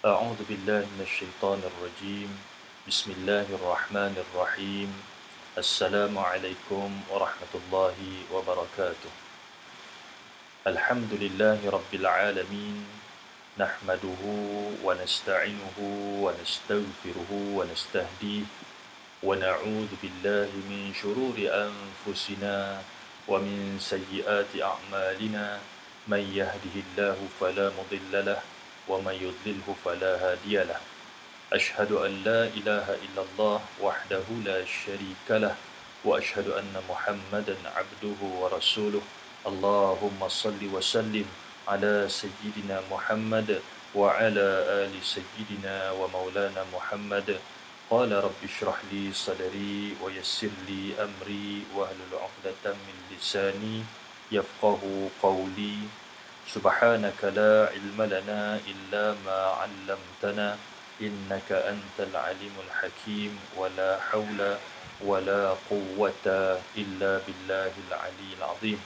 أعوذ بالله من الشيطان الرجيم. بسم الله الرحمن الرحيم. السلام عليكم ورحمة الله وبركاته. الحمد لله رب العالمين. نحمده ونستعينه ونستغفره ونستهديه ونعوذ بالله من شرور أنفسنا ومن سيئات أعمالنا. من يهده الله فلا مضل له ومن يضلله فلا هادي له. أشهد أن لا إله إلا الله وحده لا شريك له وأشهد أن محمدا عبده ورسوله. اللهم صل وسلم على سيدنا محمد وعلى آل سيدنا ومولانا محمد. قال رب اشرح لي صدري ويسر لي أمري واحلل عقدة من لساني يفقه قولي. سبحانك لا علم لنا إلا ما علمتنا إنك أنت العليم الحكيم ولا حول ولا قوة إلا بالله العلي العظيم.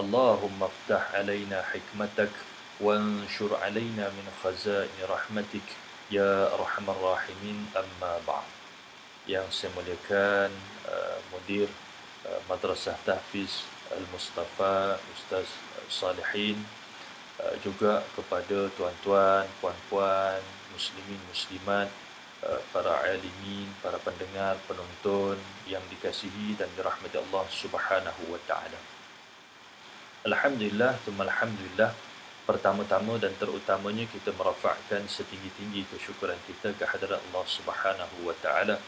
اللهم افتح علينا حكمتك وانشر علينا من خزائن رحمتك يا أرحم الراحمين. أما بعد. Yang saya muliakan Mudir Madrasah Tahfiz Al-Mustafa Ustaz Salihin, juga kepada tuan-tuan, puan-puan, muslimin, muslimat, para alimin, para pendengar, penonton yang dikasihi dan dirahmati Allah Subhanahu wa taala. Alhamdulillah, alhamdulillah. Pertama-tama dan terutamanya kita merafakkan setinggi-tinggi kesyukuran kita ke hadirat Allah Subhanahu wa taala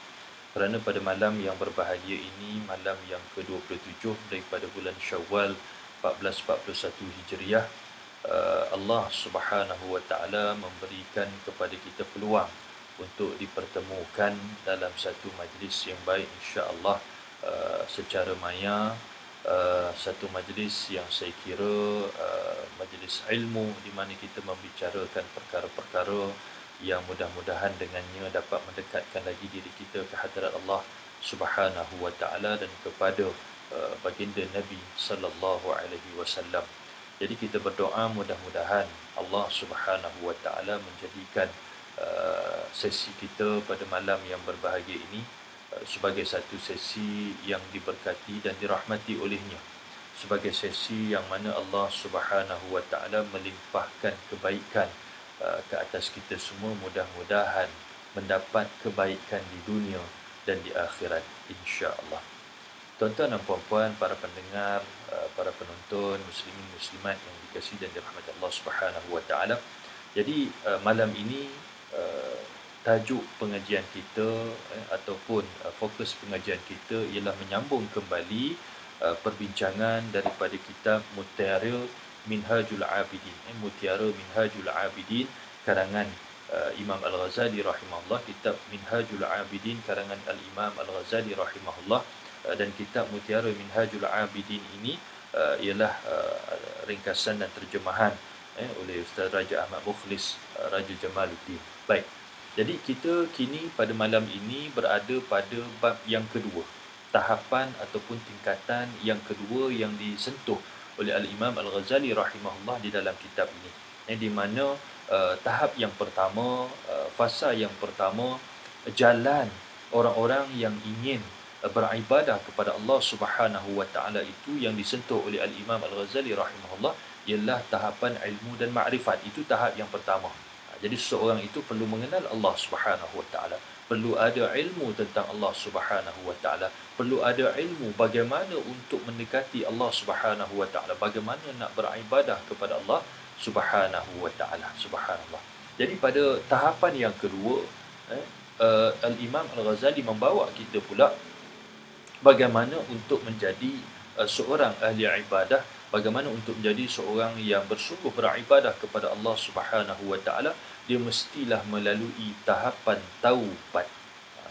kerana pada malam yang berbahagia ini, malam yang ke-27 daripada bulan Syawal 1441 Hijriah, Allah Subhanahu wa taala memberikan kepada kita peluang untuk dipertemukan dalam satu majlis yang baik, insya-Allah, secara maya, satu majlis yang saya kira majlis ilmu di mana kita membicarakan perkara-perkara yang mudah-mudahan dengannya dapat mendekatkan lagi diri kita ke hadirat Allah Subhanahu wa taala dan kepada baginda Nabi sallallahu alaihi wasallam. Jadi kita berdoa mudah-mudahan Allah Subhanahu wa taala menjadikan sesi kita pada malam yang berbahagia ini sebagai satu sesi yang diberkati dan dirahmati olehnya, sebagai sesi yang mana Allah Subhanahu wa taala melimpahkan kebaikan ke atas kita semua, mudah-mudahan mendapat kebaikan di dunia dan di akhirat, insya-Allah. Tuan-tuan dan puan-puan, para pendengar, para penonton, muslimin muslimat yang dikasihi dan dirahmati Allah Subhanahu wa taala. Jadi malam ini tajuk pengajian kita ataupun fokus pengajian kita ialah menyambung kembali perbincangan daripada kitab Mutiara Minhajul Abidin. Mutiara Minhajul Abidin karangan Imam Al-Ghazali rahimahullah, kitab Minhajul Abidin karangan Al-Imam Al-Ghazali rahimahullah. Dan kitab Mutiara Minhajul Abidin ini ialah ringkasan dan terjemahan oleh Ustaz Raja Ahmad Mukhlis Raja Jamaluddin. Baik. Jadi kita kini pada malam ini berada pada bab yang kedua, tahapan ataupun tingkatan yang kedua yang disentuh oleh Al-Imam Al-Ghazali rahimahullah di dalam kitab ini. Di mana tahap yang pertama, fasa yang pertama, jalan orang-orang yang ingin beribadah kepada Allah Subhanahu wa taala itu yang disentuh oleh Al-Imam Al-Ghazali rahimahullah ialah tahapan ilmu dan makrifat. Itu tahap yang pertama. Jadi seseorang itu perlu mengenal Allah Subhanahu wa taala, perlu ada ilmu tentang Allah Subhanahu wa taala, perlu ada ilmu bagaimana untuk mendekati Allah Subhanahu wa taala, bagaimana nak beribadah kepada Allah Subhanahu wa taala. Subhanallah. Jadi pada tahapan yang kedua, Al-Imam Al-Ghazali membawa kita pula bagaimana untuk menjadi seorang ahli ibadah, bagaimana untuk menjadi seorang yang bersungguh beribadah kepada Allah Subhanahu wa taala. Dia mestilah melalui tahapan taubat.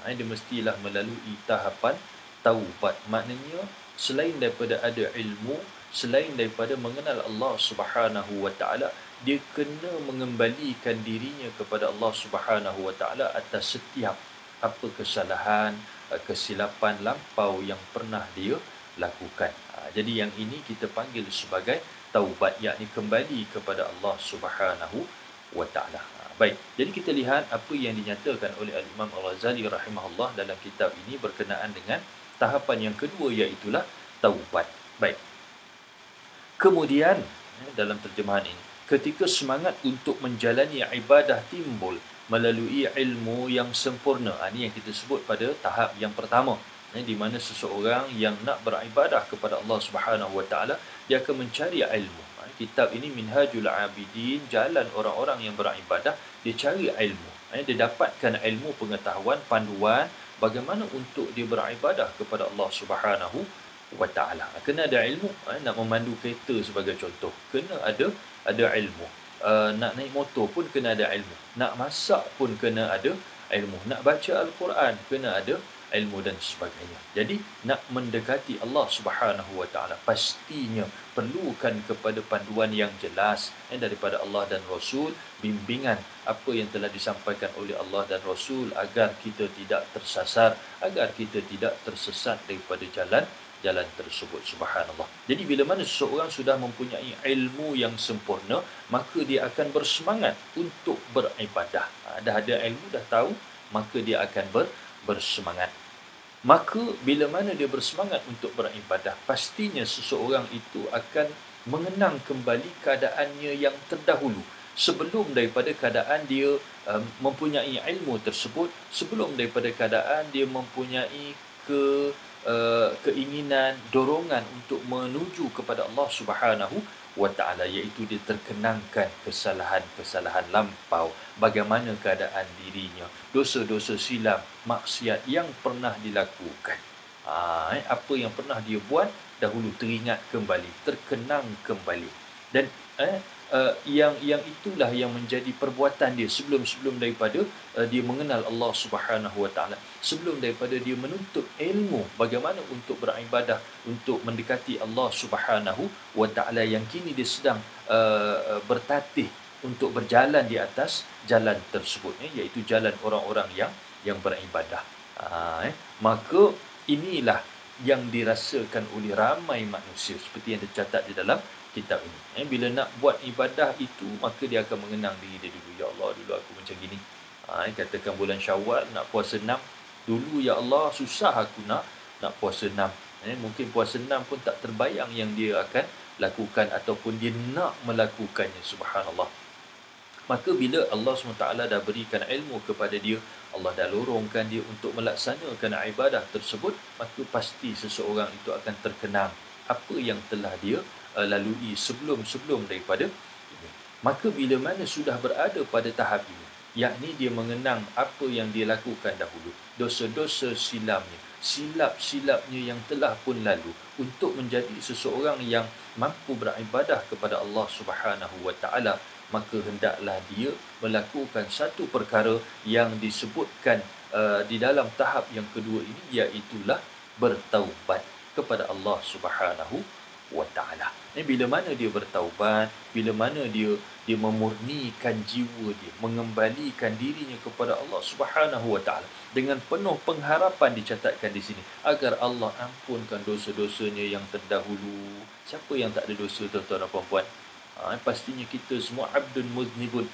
Dia mestilah melalui tahapan taubat. Maknanya selain daripada ada ilmu, selain daripada mengenal Allah Subhanahu wa taala, dia kena mengembalikan dirinya kepada Allah Subhanahu wa taala atas setiap apa kesalahan, kesilapan lampau yang pernah dia lakukan. Jadi yang ini kita panggil sebagai taubat, yakni kembali kepada Allah Subhanahu wa taala. Baik, jadi kita lihat apa yang dinyatakan oleh Al-Imam Al-Ghazali rahimahullah dalam kitab ini berkenaan dengan tahapan yang kedua, iaitulah taubat. Baik. Kemudian dalam terjemahan ini, ketika semangat untuk menjalani ibadah timbul melalui ilmu yang sempurna, ini yang kita sebut pada tahap yang pertama, di mana seseorang yang nak beribadah kepada Allah Subhanahu Wa Taala, dia akan mencari ilmu. Kitab ini Minhajul Abidin, jalan orang-orang yang beribadah, dia cari ilmu. Dia dapatkan ilmu, pengetahuan, panduan bagaimana untuk dia beribadah kepada Allah Subhanahu Wa Taala. Kena ada ilmu. Nak memandu kereta sebagai contoh, kena ada ilmu. Nak naik motor pun kena ada ilmu. Nak masak pun kena ada ilmu. Nak baca Al-Quran kena ada ilmu dan sebagainya. Jadi nak mendekati Allah Subhanahu Wa Taala, pastinya perlukan kepada panduan yang jelas daripada Allah dan Rasul, bimbingan apa yang telah disampaikan oleh Allah dan Rasul, agar kita tidak tersasar, agar kita tidak tersesat daripada jalan tersebut. Subhanallah. Jadi bila mana seseorang sudah mempunyai ilmu yang sempurna, maka dia akan bersemangat untuk beribadah. Dah ada ilmu, dah tahu, maka dia akan bersemangat. Maka bila mana dia bersemangat untuk beribadah, pastinya seseorang itu akan mengenang kembali keadaannya yang terdahulu, sebelum daripada keadaan dia mempunyai ilmu tersebut, sebelum daripada keadaan dia mempunyai keinginan, dorongan untuk menuju kepada Allah Subhanahu Wa Taala, iaitu dia terkenangkan kesalahan-kesalahan lampau, bagaimana keadaan dirinya, dosa-dosa silam, maksiat yang pernah dilakukan. Apa yang pernah dia buat dahulu teringat kembali, terkenang kembali. Dan yang itulah yang menjadi perbuatan dia sebelum daripada dia mengenal Allah Subhanahu Wa Taala, sebelum daripada dia menuntut ilmu bagaimana untuk beribadah, untuk mendekati Allah Subhanahu Wa Taala, yang kini dia sedang bertatih untuk berjalan di atas jalan tersebut, iaitu jalan orang-orang yang beribadah. Maka inilah yang dirasakan oleh ramai manusia, seperti yang tercatat di dalam kitab ini. Bila nak buat ibadah itu, maka dia akan mengenang diri dia dulu. Ya Allah, dulu aku macam gini. Katakan bulan Syawal nak puasa 6. Dulu ya Allah, susah aku nak puasa 6. Mungkin puasa 6 pun tak terbayang yang dia akan lakukan ataupun dia nak melakukannya. Subhanallah. Maka bila Allah SWT dah berikan ilmu kepada dia, Allah dah lorongkan dia untuk melaksanakan ibadah tersebut, maka pasti seseorang itu akan terkenang apa yang telah dia lalui sebelum daripada ini. Maka bila mana sudah berada pada tahap ini, yakni dia mengenang apa yang dia lakukan dahulu, dosa-dosa silamnya, silap-silapnya yang telah pun lalu, untuk menjadi seseorang yang mampu beribadah kepada Allah Subhanahu Wa Taala, maka hendaklah dia melakukan satu perkara yang disebutkan di dalam tahap yang kedua ini, iaitulah bertaubat kepada Allah Subhanahu Wa Taala. Bila mana dia bertaubat, bila mana dia memurnikan jiwa dia, mengembalikan dirinya kepada Allah Subhanahu Wa Taala dengan penuh pengharapan, dicatatkan di sini, agar Allah ampunkan dosa-dosanya yang terdahulu. Siapa yang tak ada dosa, tuan-tuan dan puan-puan? Pastinya kita semua abdun muznibun,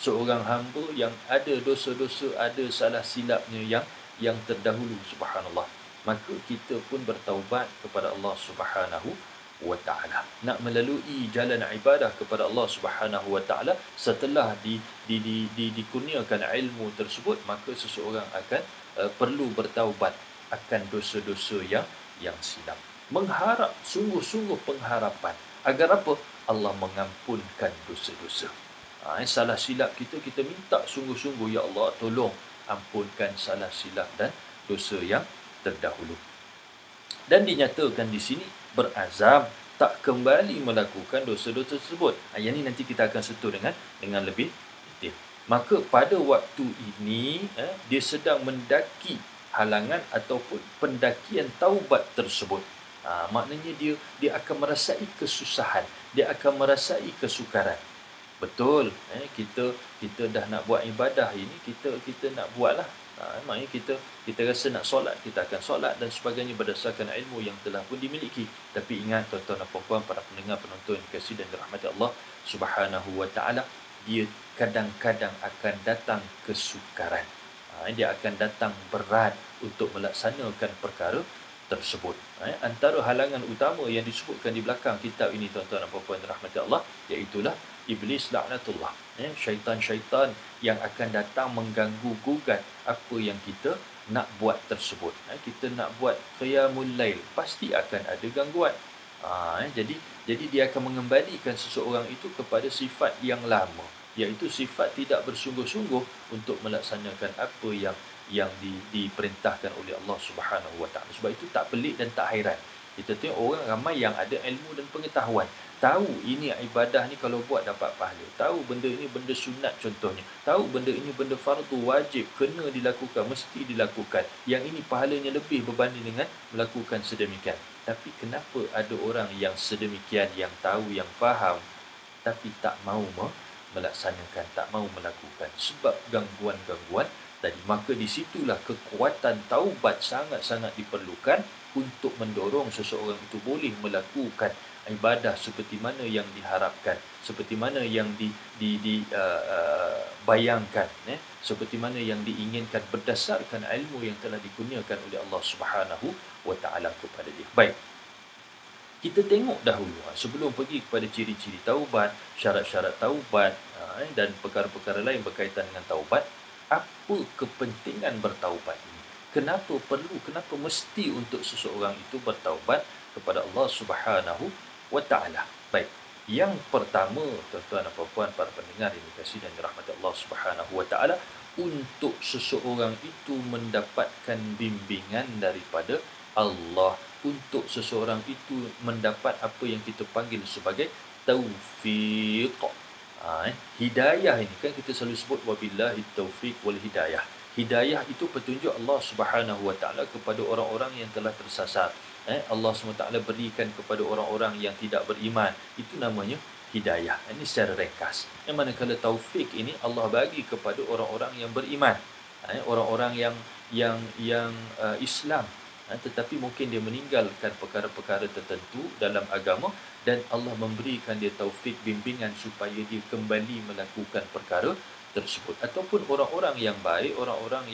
seorang hamba yang ada dosa-dosa, ada salah silapnya yang terdahulu. Subhanallah. Maka kita pun bertaubat kepada Allah Subhanahu Wa Taala, nak melalui jalan ibadah kepada Allah Subhanahu Wa Taala. Setelah dikurniakan ilmu tersebut, maka seseorang akan perlu bertaubat akan dosa-dosa yang silap, mengharap sungguh-sungguh pengharapan agar apa? Allah mengampunkan dosa-dosa. Salah silap kita minta sungguh-sungguh, ya Allah, tolong ampunkan salah silap dan dosa yang terdahulu. Dan dinyatakan di sini berazam tak kembali melakukan dosa-dosa tersebut. Yang ini nanti kita akan sentuh dengan lebih detail. Maka pada waktu ini dia sedang mendaki halangan ataupun pendakian taubat tersebut. Maknanya dia akan merasai kesusahan, dia akan merasai kesukaran. Betul, kita dah nak buat ibadah ini, kita nak buatlah. Maknanya kita rasa nak solat, kita akan solat dan sebagainya berdasarkan ilmu yang telah pun dimiliki. Tapi ingat tuan-tuan dan puan-puan, para pendengar, penonton yang dikasihi dan dirahmati Allah Subhanahu Wa Taala, dia kadang-kadang akan datang kesukaran. Dia akan datang berat untuk melaksanakan perkara tersebut. Antara halangan utama yang disebutkan di belakang kitab ini, tuan-tuan dan puan-puan rahmati Allah, iaitulah iblis laknatullah. Syaitan-syaitan yang akan datang mengganggu gugat apa yang kita nak buat tersebut. Kita nak buat qiyamul lail, pasti akan ada gangguan. Jadi dia akan mengembalikan seseorang itu kepada sifat yang lama, iaitu sifat tidak bersungguh-sungguh untuk melaksanakan apa yang diperintahkan oleh Allah Subhanahu Wa Taala. Sebab itu tak pelik dan tak hairan. Kita tengok orang ramai yang ada ilmu dan pengetahuan, tahu ini ibadah ni kalau buat dapat pahala, tahu benda ini benda sunat contohnya, tahu benda ini benda fardu wajib, kena dilakukan, mesti dilakukan, yang ini pahalanya lebih berbanding dengan melakukan sedemikian. Tapi kenapa ada orang yang sedemikian, yang tahu, yang faham, tapi tak mahu melaksanakan, tak mahu melakukan sebab gangguan-gangguan tadi? Maka di situlah kekuatan taubat sangat-sangat diperlukan untuk mendorong seseorang itu boleh melakukan ibadah seperti mana yang diharapkan, seperti mana yang bayangkan, seperti mana yang diinginkan berdasarkan ilmu yang telah dikurniakan oleh Allah Subhanahu Wa Taala kepada dia. Baik, kita tengok dahulu sebelum pergi kepada ciri-ciri taubat, syarat-syarat taubat dan perkara-perkara lain berkaitan dengan taubat. Apa kepentingan bertaubat ini? Kenapa perlu, kenapa mesti untuk seseorang itu bertaubat kepada Allah Subhanahu Wa Taala? Baik, yang pertama, tuan-tuan dan puan-puan para pendengar yang dikasihi dan dirahmati Allah Subhanahu Wa Taala, untuk seseorang itu mendapatkan bimbingan daripada Allah, untuk seseorang itu mendapat apa yang kita panggil sebagai taufiq. Hidayah ini kan kita selalu sebut wabillahi taufiq wal hidayah. Hidayah itu petunjuk Allah Subhanahu Wa Taala kepada orang-orang yang telah tersasar. Allah SWT berikan kepada orang-orang yang tidak beriman. Itu namanya hidayah. Ini secara ringkas. Manakala taufik ini Allah bagi kepada orang-orang yang beriman. Orang-orang yang Islam. Tetapi mungkin dia meninggalkan perkara-perkara tertentu dalam agama dan Allah memberikan dia taufik, bimbingan supaya dia kembali melakukan perkara tersebut. Ataupun orang-orang yang baik, orang-orang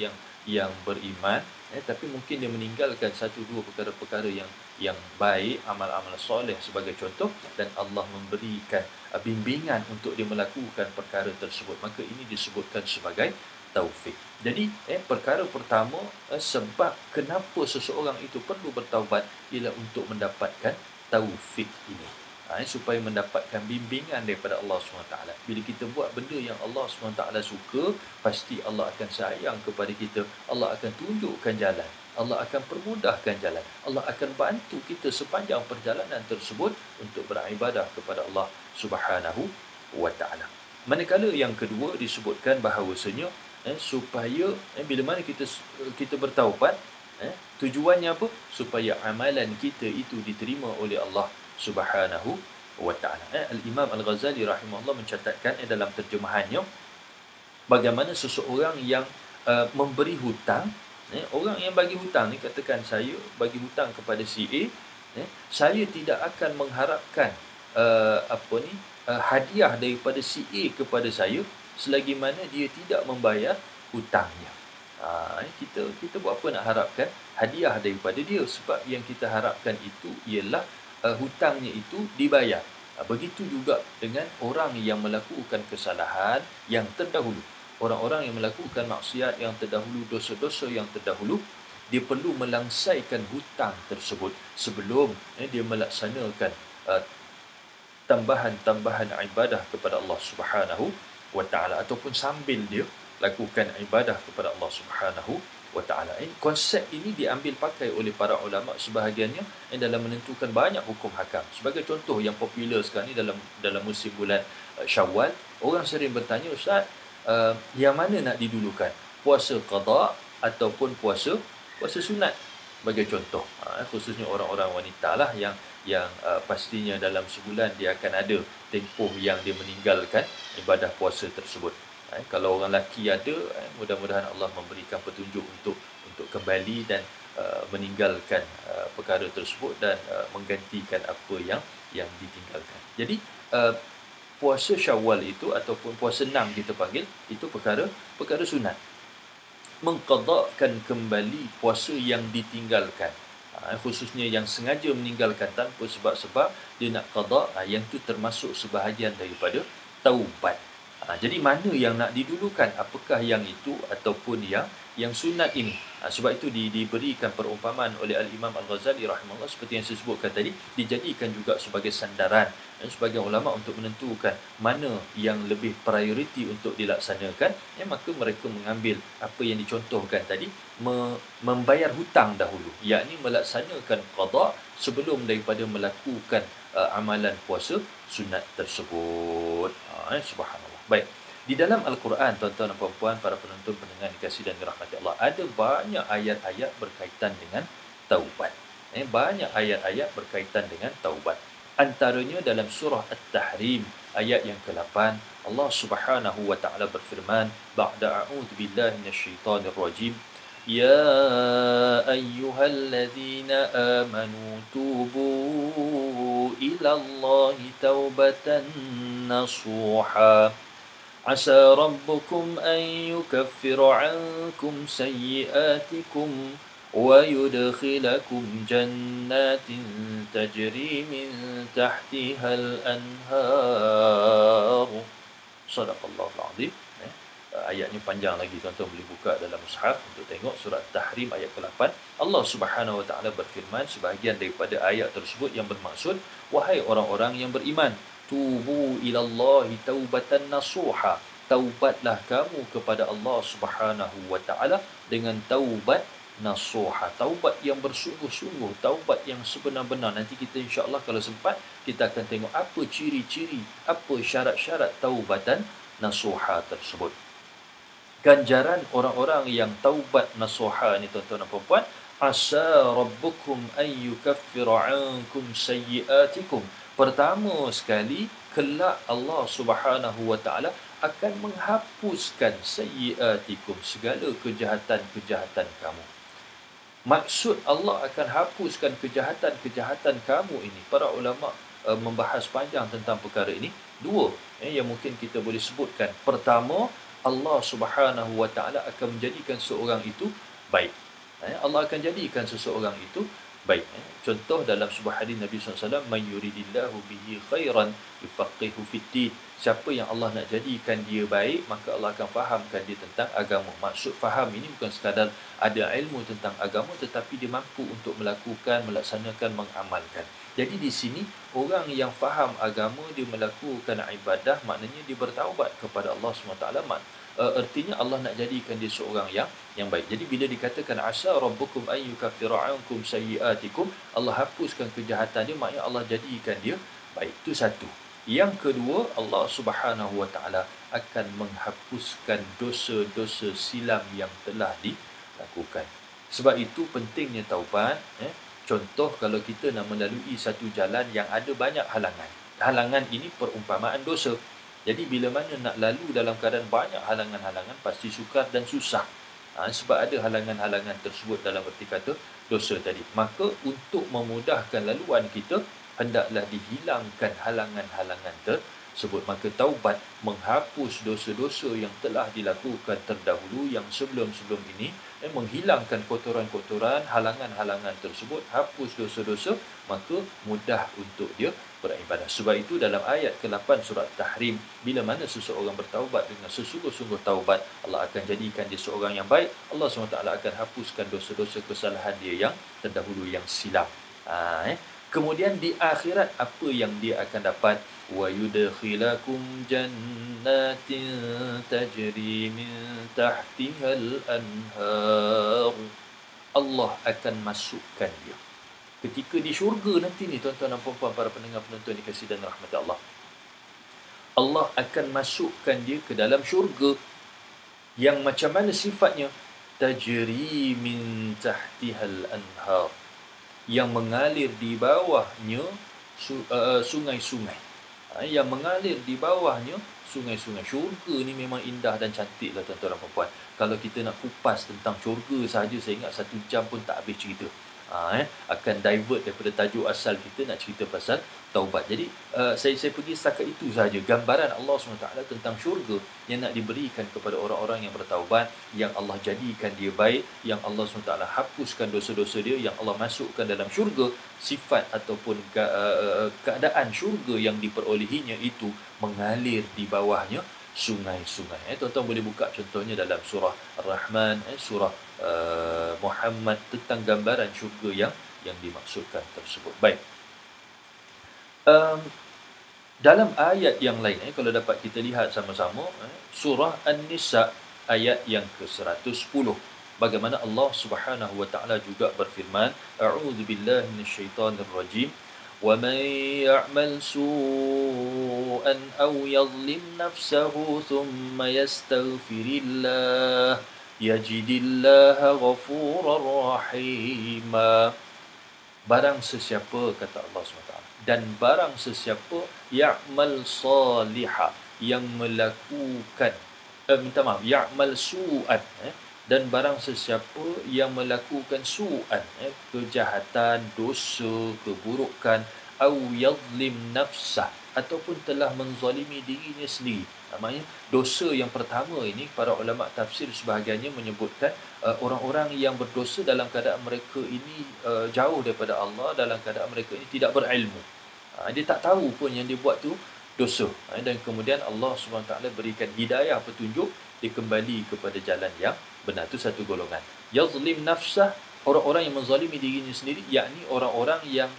yang beriman, tapi mungkin dia meninggalkan satu dua perkara-perkara yang baik, amal-amal soleh sebagai contoh, dan Allah memberikan bimbingan untuk dia melakukan perkara tersebut. Maka ini disebutkan sebagai taufik. Jadi perkara pertama, sebab kenapa seseorang itu perlu bertaubat ialah untuk mendapatkan taufik ini. Supaya mendapatkan bimbingan daripada Allah SWT. Bila kita buat benda yang Allah SWT suka, pasti Allah akan sayang kepada kita. Allah akan tunjukkan jalan. Allah akan permudahkan jalan. Allah akan bantu kita sepanjang perjalanan tersebut untuk beribadah kepada Allah Subhanahu Wa Taala. Manakala yang kedua disebutkan bahawasanya supaya bila mana kita bertaubat, tujuannya apa? Supaya amalan kita itu diterima oleh Allah Subhanahu Wa Taala. Al-Imam Al-Ghazali rahimahullah mencatatkan dalam terjemahannya, bagaimana seseorang yang memberi hutang, orang yang bagi hutang ni, katakan saya bagi hutang kepada si A, saya tidak akan mengharapkan hadiah daripada si A kepada saya selagi mana dia tidak membayar hutangnya. Kita buat apa nak harapkan hadiah daripada dia? Sebab yang kita harapkan itu ialah hutangnya itu dibayar. Begitu juga dengan orang yang melakukan kesalahan yang terdahulu. Orang-orang yang melakukan maksiat yang terdahulu, dosa-dosa yang terdahulu, dia perlu melangsaikan hutang tersebut sebelum dia melaksanakan tambahan-tambahan ibadah kepada Allah Subhanahu Wa Taala, ataupun sambil dia lakukan ibadah kepada Allah Subhanahu Wa Taala. Konsep ini diambil pakai oleh para ulama sebahagiannya dalam menentukan banyak hukum hakam. Sebagai contoh yang popular sekarang ni dalam musim bulan Syawal, orang sering bertanya, Ustaz, yang mana nak didulukan? Puasa qada ataupun puasa sunat? Sebagai contoh, khususnya orang-orang wanita lah yang pastinya dalam sebulan dia akan ada tempoh yang dia meninggalkan ibadah puasa tersebut. Kalau orang lelaki ada, mudah-mudahan Allah memberikan petunjuk untuk kembali dan meninggalkan perkara tersebut dan menggantikan apa yang ditinggalkan. Jadi puasa Syawal itu ataupun puasa 6 kita panggil, itu perkara sunat. Mengqadakkan kembali puasa yang ditinggalkan. Khususnya yang sengaja meninggalkan tanpa sebab-sebab dia nak qada, yang tu termasuk sebahagian daripada taubat. Jadi mana yang nak didulukan, apakah yang itu ataupun yang sunat ini? Sebab itu diberikan perumpamaan oleh Al-Imam Al-Ghazali rahimahullah, seperti yang saya sebutkan tadi, dijadikan juga sebagai sandaran sebagai ulama untuk menentukan mana yang lebih prioriti untuk dilaksanakan. Maka mereka mengambil apa yang dicontohkan tadi, membayar hutang dahulu, yakni melaksanakan qada sebelum daripada melakukan amalan puasa sunat tersebut. Subhanallah. Baik. Di dalam Al-Quran, tuan-tuan dan puan-puan, para penonton pendengar dikasihi dan dirahmati Allah, ada banyak ayat-ayat berkaitan dengan taubat. Banyak ayat-ayat berkaitan dengan taubat. Antaranya dalam surah At-Tahrim ayat yang ke-8, Allah Subhanahu wa taala berfirman, ba'da a'udzu billahi minasyaitonir rajim, ya ayyuhalladzina amanu tubu ila Allahi taubatan nasuha عسى ربكم أن يكفر عنكم سيئاتكم ويدخلكم جنات تجري من تحتها الأنهار. صدق الله العظيم. Ayatnya panjang lagi, tuan-tuan boleh buka dalam mushaf untuk tengok surat Tahrim ayat ke-8. Allah Subhanahu wa taala berfirman, sebahagian daripada ayat tersebut yang bermaksud, wahai orang-orang yang beriman, tubu ilallahi taubatan nasuha, taubatlah kamu kepada Allah Subhanahu wa taala dengan taubat nasuha, taubat yang bersungguh-sungguh, taubat yang sebenar-benar. Nanti kita insya-Allah kalau sempat kita akan tengok apa ciri-ciri, apa syarat-syarat taubatan nasuha tersebut. Ganjaran orang-orang yang taubat nasuha ni, tuan-tuan dan puan-puan, asa rabbukum an yukaffira ankum sayyiatikum. Pertama sekali, kelak Allah Subhanahu wa taala akan menghapuskan sayyiatikum, segala kejahatan-kejahatan kamu. Maksud Allah akan hapuskan kejahatan-kejahatan kamu ini, para ulama membahas panjang tentang perkara ini. Dua yang mungkin kita boleh sebutkan. Pertama, Allah Subhanahu wa taala akan menjadikan seorang itu baik. Allah akan jadikan seseorang itu baik. Contoh dalam sebuah hadis Nabi SAW, man yuridillahu bihi khairan yufaqihu fiddin. Siapa yang Allah nak jadikan dia baik, maka Allah akan fahamkan dia tentang agama. Maksud faham ini bukan sekadar ada ilmu tentang agama, tetapi dia mampu untuk melakukan, melaksanakan, mengamalkan. Jadi di sini, orang yang faham agama, dia melakukan ibadah, maknanya dia bertaubat kepada Allah SWT. Artinya Allah nak jadikan dia seorang yang baik. Jadi bila dikatakan asa rabbukum an yukaffira ankum sayyiatikum, Allah hapuskan kejahatan dia, maknanya Allah jadikan dia baik. Itu satu. Yang kedua, Allah Subhanahu wa taala akan menghapuskan dosa-dosa silam yang telah dilakukan. Sebab itu pentingnya taubat. Contoh, kalau kita nak melalui satu jalan yang ada banyak halangan. Halangan ini perumpamaan dosa. Jadi bila mana nak lalu dalam keadaan banyak halangan-halangan, pasti sukar dan susah. Sebab ada halangan-halangan tersebut dalam erti kata dosa tadi. Maka untuk memudahkan laluan kita, hendaklah dihilangkan halangan-halangan tersebut. Maka taubat menghapus dosa-dosa yang telah dilakukan terdahulu, yang sebelum-sebelum ini, menghilangkan kotoran-kotoran, halangan-halangan tersebut, hapus dosa-dosa, maka mudah untuk dia beribadah. Sebab itu dalam ayat ke-8 surat Tahrim, bila mana seseorang bertaubat dengan sesungguh-sungguh taubat, Allah akan jadikan dia seorang yang baik. Allah SWT akan hapuskan dosa-dosa kesalahan dia yang terdahulu, yang silap. Kemudian di akhirat, apa yang dia akan dapat? Wa yudkhilakum jannatin tajri min tahtihal anhar. Allah akan masukkan dia ketika di syurga nanti ni, tuan-tuan dan puan-puan, para pendengar-penonton dikasihi dan rahmat Allah. Allah akan masukkan dia ke dalam syurga yang macam mana sifatnya? Tajri min tahtihal anhar, yang mengalir di bawahnya sungai-sungai. Yang mengalir di bawahnya sungai-sungai. Syurga ni memang indah dan cantik lah, tuan-tuan dan puan-puan. Kalau kita nak kupas tentang syurga sahaja, saya ingat 1 jam pun tak habis cerita. Akan divert daripada tajuk asal kita nak cerita pasal taubat. Jadi saya pergi setakat itu sahaja, gambaran Allah SWT tentang syurga yang nak diberikan kepada orang-orang yang bertaubat, yang Allah jadikan dia baik, yang Allah SWT hapuskan dosa-dosa dia, yang Allah masukkan dalam syurga. Sifat ataupun keadaan syurga yang diperolehinya itu mengalir di bawahnya sungai-sungai. Tuan-tuan boleh buka contohnya dalam surah Ar-Rahman, surah Muhammad, tentang gambaran syurga yang dimaksudkan tersebut. Baik. Dalam ayat yang lain, kalau dapat kita lihat sama-sama, surah An-Nisa ayat yang ke-110. Bagaimana Allah Subhanahu wa taala juga berfirman, a'udzubillahi minasyaitonir rajim, wa may ya'mal su'an aw yadhlim nafsahu thumma yastaghfirillah yajidillaha ghafurar rahima. Barang sesiapa, kata Allah SWT, dan barang sesiapa ya'mal salihah, yang melakukan ya'mal su'an, dan barang sesiapa yang melakukan su'an, kejahatan, dosa, keburukan, au yadhlim nafsah, ataupun telah menzalimi dirinya sendiri. Maksudnya dosa yang pertama ini, para ulama tafsir sebahagiannya menyebutkan orang-orang yang berdosa dalam keadaan mereka ini jauh daripada Allah, dalam keadaan mereka ini tidak berilmu. Dia tak tahu pun yang dia buat tu dosa. Dan kemudian Allah SWT berikan hidayah, petunjuk, dia kembali kepada jalan yang benar. Itu satu golongan. Yazlim nafsah, orang-orang yang menzalimi dirinya sendiri, yakni orang-orang yang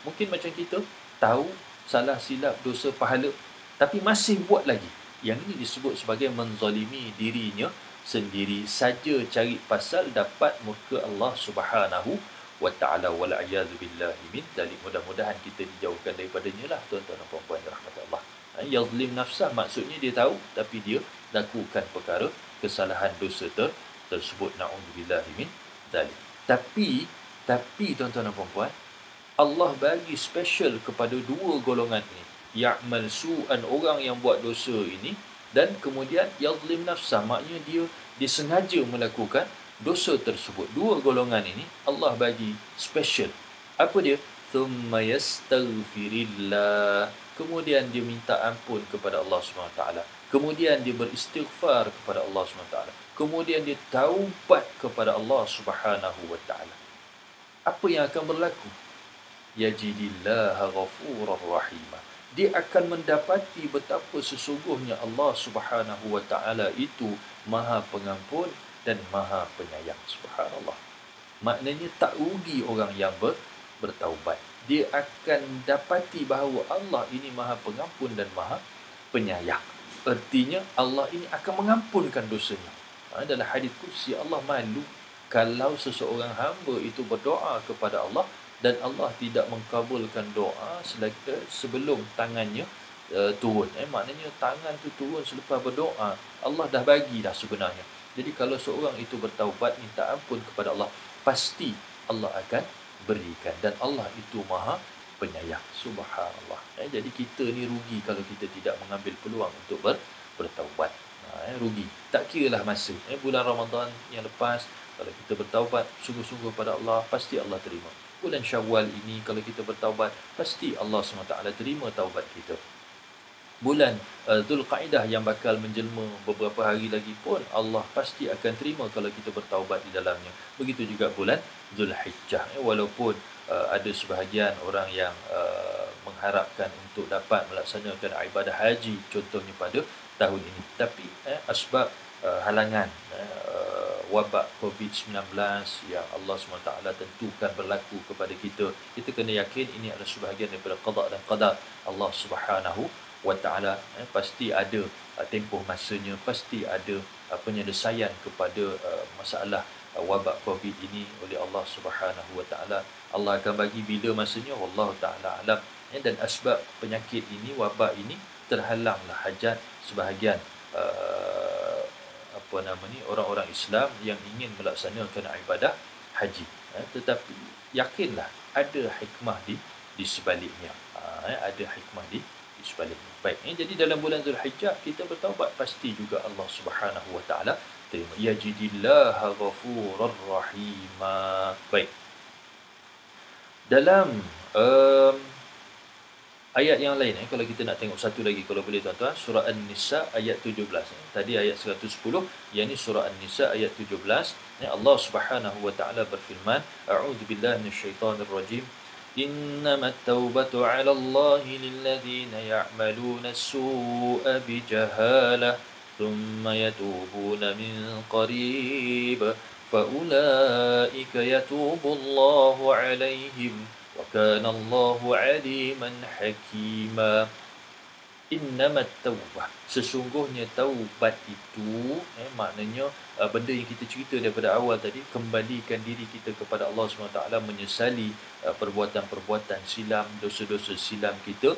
mungkin macam kita, tahu salah silap dosa pahala, tapi masih buat lagi. Yang ini disebut sebagai menzalimi dirinya sendiri, saja cari pasal dapat murka Allah Subhanahu wa ta'ala, wal a'yadzu billahi min dzalik. Mudah-mudahan kita dijauhkan daripadanya lah, tuan-tuan dan puan-puan rahmat Allah. Yazlim nafsah maksudnya dia tahu tapi dia lakukan perkara kesalahan dosa tersebut, na'udzubillahi min dzalik. Tapi tuan-tuan dan puan-puan, Allah bagi special kepada dua golongan ini. Ya'mal su'an, orang yang buat dosa ini, dan kemudian yazlim nafsah, maknanya dia disengaja melakukan dosa tersebut. Dua golongan ini Allah bagi special. Apa dia? Thumma yastaghfirillah, kemudian dia minta ampun kepada Allah SWT. Kemudian dia beristighfar kepada Allah SWT. Kemudian dia taubat kepada Allah Subhanahu wa taala. Apa yang akan berlaku? Yajidillaha ghafurar rahimah. Dia akan mendapati betapa sesungguhnya Allah Subhanahu wa taala itu Maha Pengampun dan Maha Penyayang. Subhanallah. Maknanya tak rugi orang yang bertaubat. Dia akan dapati bahawa Allah ini Maha Pengampun dan Maha Penyayang. Artinya Allah ini akan mengampunkan dosanya. Dalam hadis qudsi, Allah malu kalau seseorang hamba itu berdoa kepada Allah dan Allah tidak mengkabulkan doa sebelum tangannya turun. Maknanya tangan tu turun selepas berdoa, Allah dah bagi dah sebenarnya. Jadi kalau seorang itu bertaubat, minta ampun kepada Allah, pasti Allah akan berikan, dan Allah itu Maha Penyayang. Subhanallah. Jadi kita ni rugi kalau kita tidak mengambil peluang untuk bertaubat. Rugi. Tak kiralah masa. Bulan Ramadan yang lepas, kalau kita bertaubat sungguh-sungguh pada Allah, pasti Allah terima. Bulan Syawal ini, kalau kita bertaubat, pasti Allah SWT terima taubat kita. Bulan Zulqaidah yang bakal menjelma beberapa hari lagi pun, Allah pasti akan terima kalau kita bertaubat di dalamnya. Begitu juga bulan Zulhijjah. Walaupun ada sebahagian orang yang mengharapkan untuk dapat melaksanakan ibadah haji contohnya pada tahun ini, tapi asbab halangan wabak COVID-19 yang Allah SWT tentukan berlaku kepada kita, kita kena yakin ini adalah sebahagian daripada qada dan qadar Allah Subhanahu wa ta'ala. Pasti ada tempoh masanya, pasti ada penyelesaian kepada masalah wabak COVID ini oleh Allah Subhanahu wa ta'ala. Allah akan bagi bila masanya, wallahu ta'ala alam. Dan asbab penyakit ini, wabak ini, terhalanglah hajat sebahagian orang-orang Islam yang ingin melaksanakan ibadah haji. Tetapi yakinlah ada hikmah di sebaliknya. Ada hikmah di sebaliknya. Baik, jadi dalam bulan Zulhijjah kita bertaubat, pasti juga Allah Subhanahu wa taala terima. Yajidillaha ghafurar rahima. Baik. Dalam um, ayat yang lain, kalau kita nak tengok satu lagi, kalau boleh tuan-tuan, surah An-Nisa ayat 17. Tadi ayat 110, yang ni surah An-Nisa ayat 17. Allah Subhanahu wa taala berfirman, a'udzubillahi minasyaitonir rajim. إنما التوبة على الله للذين يعملون السوء بجهالة ثم يتوبون من قريب فأولئك يتوب الله عليهم وكان الله عليما حكيما. Innamat taubah, sesungguhnya taubat itu maknanya benda yang kita cerita daripada awal tadi, kembalikan diri kita kepada Allah SWT, menyesali perbuatan-perbuatan silam, dosa-dosa silam kita,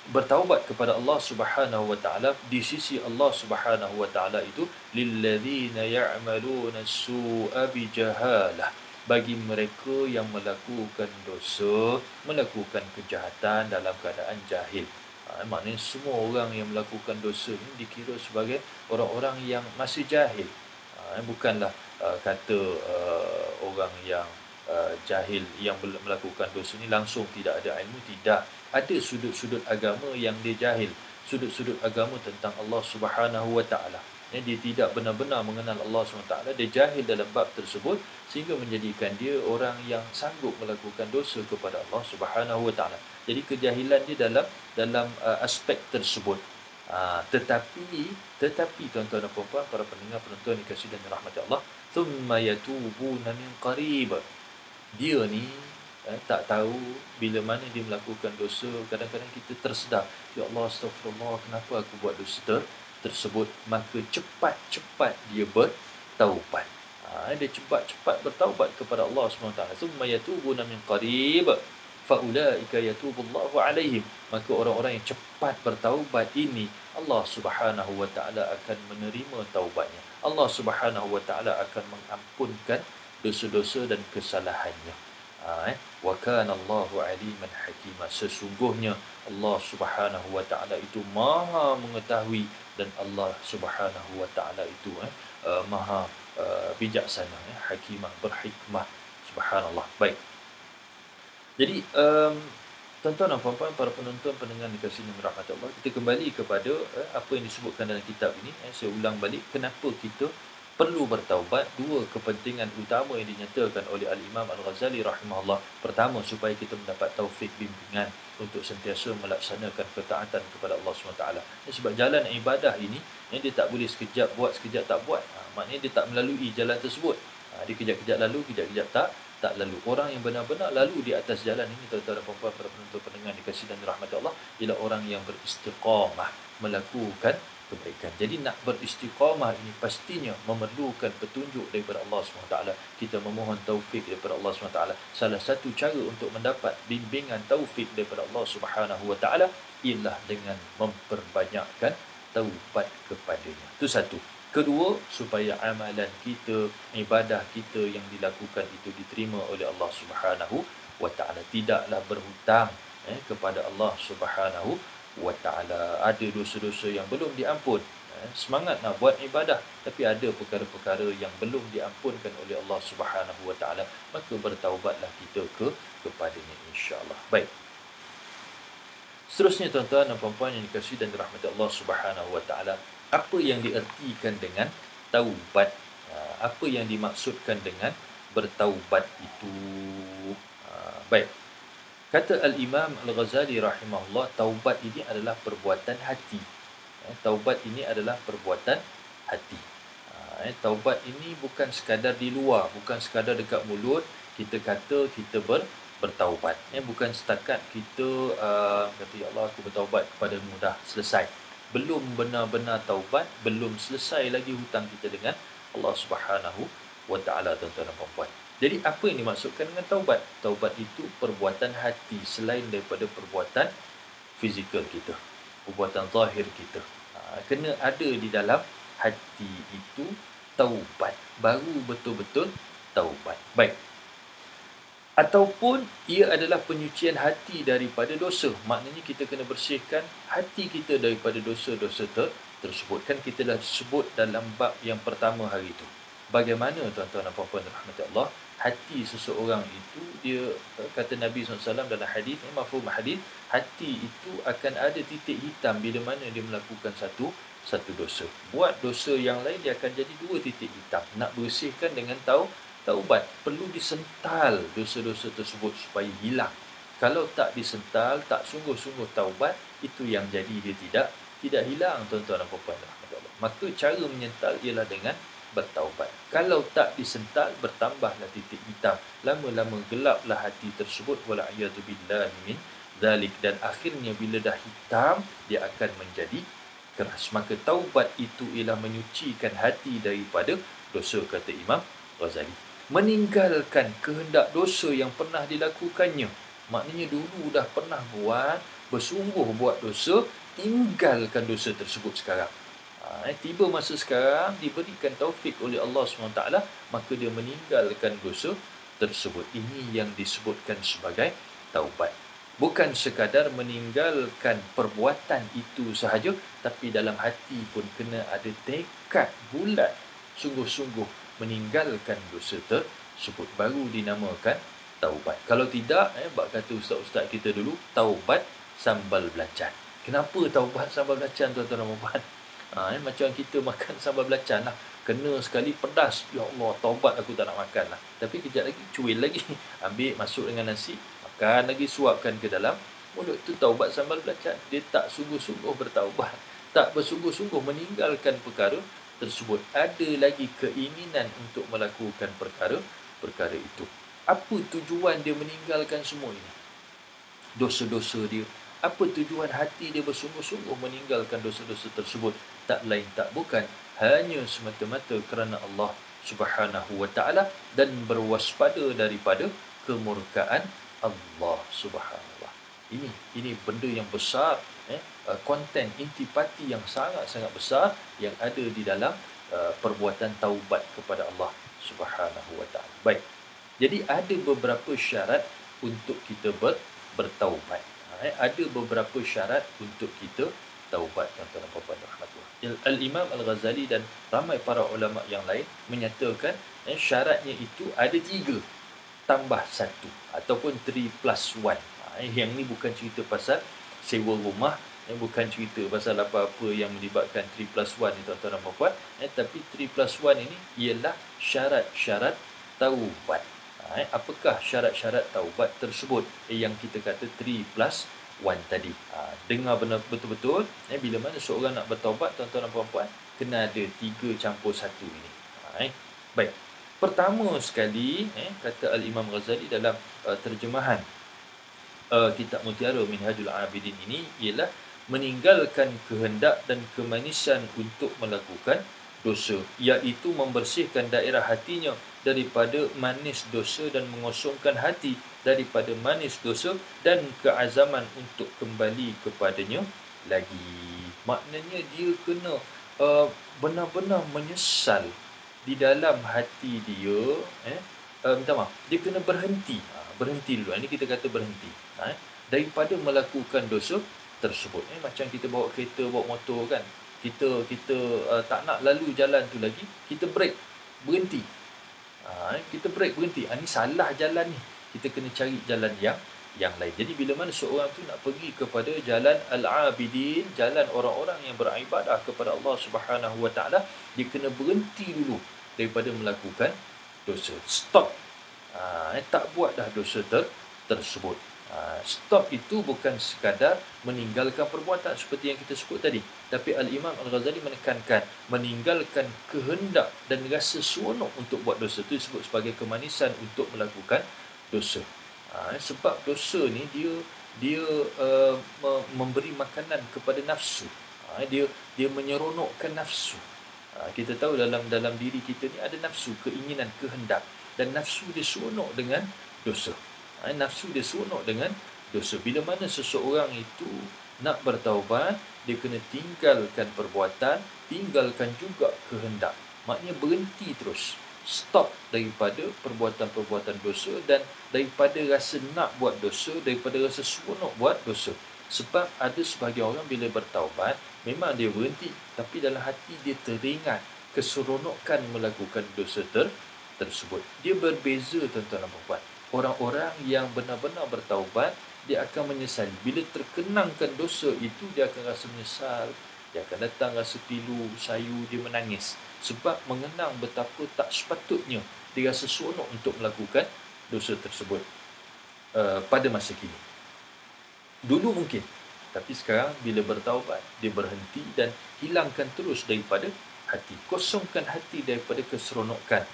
bertaubat kepada Allah Subhanahu wa taala. Di sisi Allah Subhanahu wa taala itu, lilladzina ya'maluna as-su'a bijahalah, bagi mereka yang melakukan dosa, melakukan kejahatan dalam keadaan jahil. Maknanya semua orang yang melakukan dosa ini dikira sebagai orang-orang yang masih jahil. Bukanlah kata orang yang jahil yang melakukan dosa ini langsung tidak ada ilmu, tidak. Ada sudut-sudut agama yang dia jahil, sudut-sudut agama tentang Allah Subhanahu wa taala. Dia tidak benar-benar mengenal Allah SWT, dia jahil dalam bab tersebut, sehingga menjadikan dia orang yang sanggup melakukan dosa kepada Allah Subhanahu wa taala. Jadi kejahilan dia dalam aspek tersebut. Tetapi tuan-tuan dan puan-puan, para pendengar penonton dikasihi dan dirahmati Allah, thumma yatubuna min qarib. Dia ni tak tahu bila mana dia melakukan dosa. Kadang-kadang kita tersedar, ya Allah, astagfirullah, kenapa aku buat dosa tersebut? Maka cepat-cepat dia bertaubat. Dia cepat-cepat bertaubat kepada Allah SWT. Thumma yatubuna min qarib faulaika yatubullahu alaihim. Maka orang-orang yang cepat bertaubat ini, Allah Subhanahu wa taala akan menerima taubatnya. Allah Subhanahu wa taala akan mengampunkan dosa-dosa dan kesalahannya. Wa kana Allahu aliman hakima. Sesungguhnya Allah Subhanahu wa taala itu Maha mengetahui, dan Allah Subhanahu wa taala itu Maha bijaksana, hakimah, berhikmah. Subhanallah. Baik. Jadi tuan-tuan dan puan-puan, para penonton pendengar dikasihi dan dirahmati Allah, kita kembali kepada apa yang disebutkan dalam kitab ini. Saya ulang balik, kenapa kita perlu bertaubat. Dua kepentingan utama yang dinyatakan oleh Al-Imam Al-Ghazali rahimahullah. Pertama, supaya kita mendapat taufik bimbingan untuk sentiasa melaksanakan ketaatan kepada Allah SWT. Sebab jalan ibadah ini, dia tak boleh sekejap buat, sekejap tak buat. Maknanya dia tak melalui jalan tersebut. Dia kejap-kejap lalu, kejap-kejap tak lalu. Orang yang benar-benar lalu di atas jalan ini, tuan-tuan dan puan-puan, para penonton pendengar dikasihi dan dirahmati Allah, ialah orang yang beristiqamah melakukan kebaikan. Jadi nak beristiqamah ini pastinya memerlukan petunjuk daripada Allah SWT. Kita memohon taufik daripada Allah SWT. Salah satu cara untuk mendapat bimbingan taufik daripada Allah SWT ialah dengan memperbanyakkan taubat kepadanya. Itu satu. Kedua, supaya amalan kita, ibadah kita yang dilakukan itu diterima oleh Allah SWT. Tidaklah berhutang kepada Allah Subhanahu wa ta'ala. Ada dosa-dosa yang belum diampun. Semangat nak buat ibadah, tapi ada perkara-perkara yang belum diampunkan oleh Allah Subhanahu wa ta'ala. Maka bertaubatlah kita kepadanya, insya-Allah. Baik. Seterusnya, tuan-tuan dan puan-puan yang dikasihi dan dirahmati Allah Subhanahu wa ta'ala, apa yang diertikan dengan taubat? Apa yang dimaksudkan dengan bertaubat itu? Baik. Kata Al-Imam Al-Ghazali rahimahullah, taubat ini adalah perbuatan hati. Taubat ini adalah perbuatan hati. Taubat ini bukan sekadar di luar, bukan sekadar dekat mulut kita kata kita bertaubat. Bukan setakat kita kata, ya Allah, aku bertaubat kepadamu, dah selesai. Belum benar-benar taubat, belum selesai lagi hutang kita dengan Allah Subhanahu wa ta'ala, tuan-tuan dan puan-puan. Jadi apa yang dimaksudkan dengan taubat? Taubat itu perbuatan hati selain daripada perbuatan fizikal kita, perbuatan zahir kita. Kena ada di dalam hati itu taubat, baru betul-betul taubat. Baik. Ataupun ia adalah penyucian hati daripada dosa. Maknanya kita kena bersihkan hati kita daripada dosa-dosa tersebut. Kan kita dah sebut dalam bab yang pertama hari itu. Bagaimana, tuan-tuan dan puan-puan rahmati Allah, hati seseorang itu, dia kata Nabi SAW dalam hadis, mafhum hadis, hati itu akan ada titik hitam bila mana dia melakukan satu dosa. Buat dosa yang lain, dia akan jadi 2 titik hitam. Nak bersihkan dengan taubat, perlu disental dosa-dosa tersebut supaya hilang. Kalau tak disental, tak sungguh-sungguh taubat, itu yang jadi dia tidak hilang, tuan-tuan dan puan-puan rahmatullah. Maka cara menyental ialah dengan bertaubat. Kalau tak disental, bertambahlah titik hitam. Lama-lama gelaplah hati tersebut, wala'iyadu billahi min dzalik, dan akhirnya bila dah hitam, dia akan menjadi keras. Maka taubat itu ialah menyucikan hati daripada dosa, kata Imam Ghazali. Meninggalkan kehendak dosa yang pernah dilakukannya. Maknanya dulu dah pernah buat, bersungguh buat dosa, tinggalkan dosa tersebut sekarang. Tiba masa sekarang, diberikan taufik oleh Allah SWT, maka dia meninggalkan dosa tersebut. Ini yang disebutkan sebagai taubat. Bukan sekadar meninggalkan perbuatan itu sahaja, tapi dalam hati pun kena ada tekad bulat, sungguh-sungguh meninggalkan dosa tersebut, baru dinamakan taubat. Kalau tidak, bak kata ustaz-ustaz kita dulu, taubat sambal belacan. Kenapa taubat sambal belacan, tuan-tuan dan puan-puan? Macam kita makan sambal belacan lah, kena sekali pedas, ya Allah, taubat aku tak nak makan lah. Tapi kejap lagi cuil lagi, ambil masuk dengan nasi, makan lagi, suapkan ke dalam mulut. Tu taubat sambal belacan. Dia tak sungguh-sungguh bertaubat, tak bersungguh-sungguh meninggalkan perkara tersebut. Ada lagi keinginan untuk melakukan perkara itu. Apa tujuan dia meninggalkan semua ini? Dosa-dosa dia. Apa tujuan hati dia bersungguh-sungguh meninggalkan dosa-dosa tersebut? Tak lain tak bukan, hanya semata-mata kerana Allah Subhanahu wa ta'ala, dan berwaspada daripada kemurkaan Allah Subhanahu wa. Ini benda yang besar, konten intipati yang sangat-sangat besar yang ada di dalam perbuatan taubat kepada Allah Subhanahu wa ta'ala. Baik. Jadi ada beberapa syarat untuk kita bertaubat. Ada beberapa syarat untuk kita taubat, tuan-tuan dan puan-puan rahmatullah. Al-Imam Al-Ghazali dan ramai para ulama yang lain menyatakan syaratnya itu ada 3 tambah 1 ataupun 3+1. Yang ni bukan cerita pasal sewa rumah, bukan cerita pasal apa-apa yang melibatkan 3+1 ni, tuan-tuan dan puan-puan, tapi 3+1 ini ialah syarat-syarat taubat. Apakah syarat-syarat taubat tersebut yang kita kata 3+1 tadi? Dengar benar betul-betul, bila mana seorang nak bertaubat, tuan-tuan dan puan-puan, kena ada 3 campur 1 ini. Baik. Pertama sekali, kata Al-Imam Ghazali dalam terjemahan kitab Mutiara Minhajul Abidin ini, ialah meninggalkan kehendak dan kemanisan untuk melakukan dosa, iaitu membersihkan daerah hatinya daripada manis dosa dan mengosongkan hati daripada manis dosa dan keazaman untuk kembali kepadanya lagi. Maknanya dia kena benar-benar menyesal di dalam hati dia, minta maaf, dia kena berhenti dulu. Ini kita kata berhenti daripada melakukan dosa tersebut. Macam kita bawa kereta, bawa motor kan, kita tak nak lalu jalan tu lagi, kita break, berhenti. Kita break, berhenti. Ini salah jalan ni, kita kena cari jalan yang lain. Jadi bila mana seorang tu nak pergi kepada jalan Al-Abidin, jalan orang-orang yang beribadah kepada Allah Subhanahu wa ta'ala, dia kena berhenti dulu daripada melakukan dosa. Stop. Tak buat dah dosa tersebut. Stop itu bukan sekadar meninggalkan perbuatan seperti yang kita sebut tadi, tapi Al-Imam Al-Ghazali menekankan meninggalkan kehendak dan rasa seronok untuk buat dosa. Itu disebut sebagai kemanisan untuk melakukan dosa. Sebab dosa ni dia memberi makanan kepada nafsu. Dia menyeronokkan nafsu. Kita tahu dalam diri kita ni ada nafsu, keinginan, kehendak, dan nafsu dia seronok dengan dosa. Nafsu dia seronok dengan dosa. Bila mana seseorang itu nak bertaubat, dia kena tinggalkan perbuatan, tinggalkan juga kehendak. Maknanya berhenti terus, stop daripada perbuatan-perbuatan dosa dan daripada rasa nak buat dosa, daripada rasa seronok buat dosa. Sebab ada sebahagian orang bila bertaubat, memang dia berhenti, tapi dalam hati dia teringat keseronokan melakukan dosa tersebut. Dia berbeza tuan-tuan dan puan. Orang-orang yang benar-benar bertaubat, dia akan menyesali. Bila terkenangkan dosa itu, dia akan rasa menyesal. Dia akan datang rasa pilu, sayu, dia menangis. Sebab mengenang betapa tak sepatutnya dia rasa seronok untuk melakukan dosa tersebut pada masa kini. Dulu mungkin, tapi sekarang bila bertaubat, dia berhenti dan hilangkan terus daripada hati. Kosongkan hati daripada keseronokan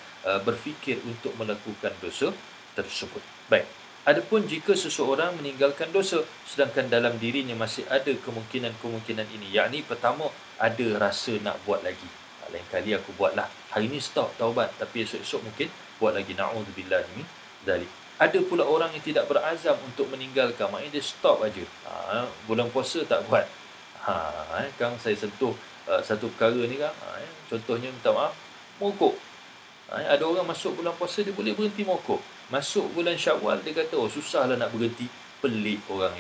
berfikir untuk melakukan dosa tersebut. Baik. Adapun jika seseorang meninggalkan dosa sedangkan dalam dirinya masih ada kemungkinan-kemungkinan ini, yakni pertama, ada rasa nak buat lagi. Lain kali aku buatlah. Hari ni stop taubat, tapi esok-esok mungkin buat lagi. Na'udzubillah min dzalik. Ada pula orang yang tidak berazam untuk meninggalkan, maknanya dia stop aja. Bulan puasa tak buat. Kang saya sentuh satu perkara ni Kang. Contohnya minta maaf, merokok. Ada orang masuk bulan puasa dia boleh berhenti merokok. Masuk bulan Syawal dia kata susahlah nak berhenti. Pelik orang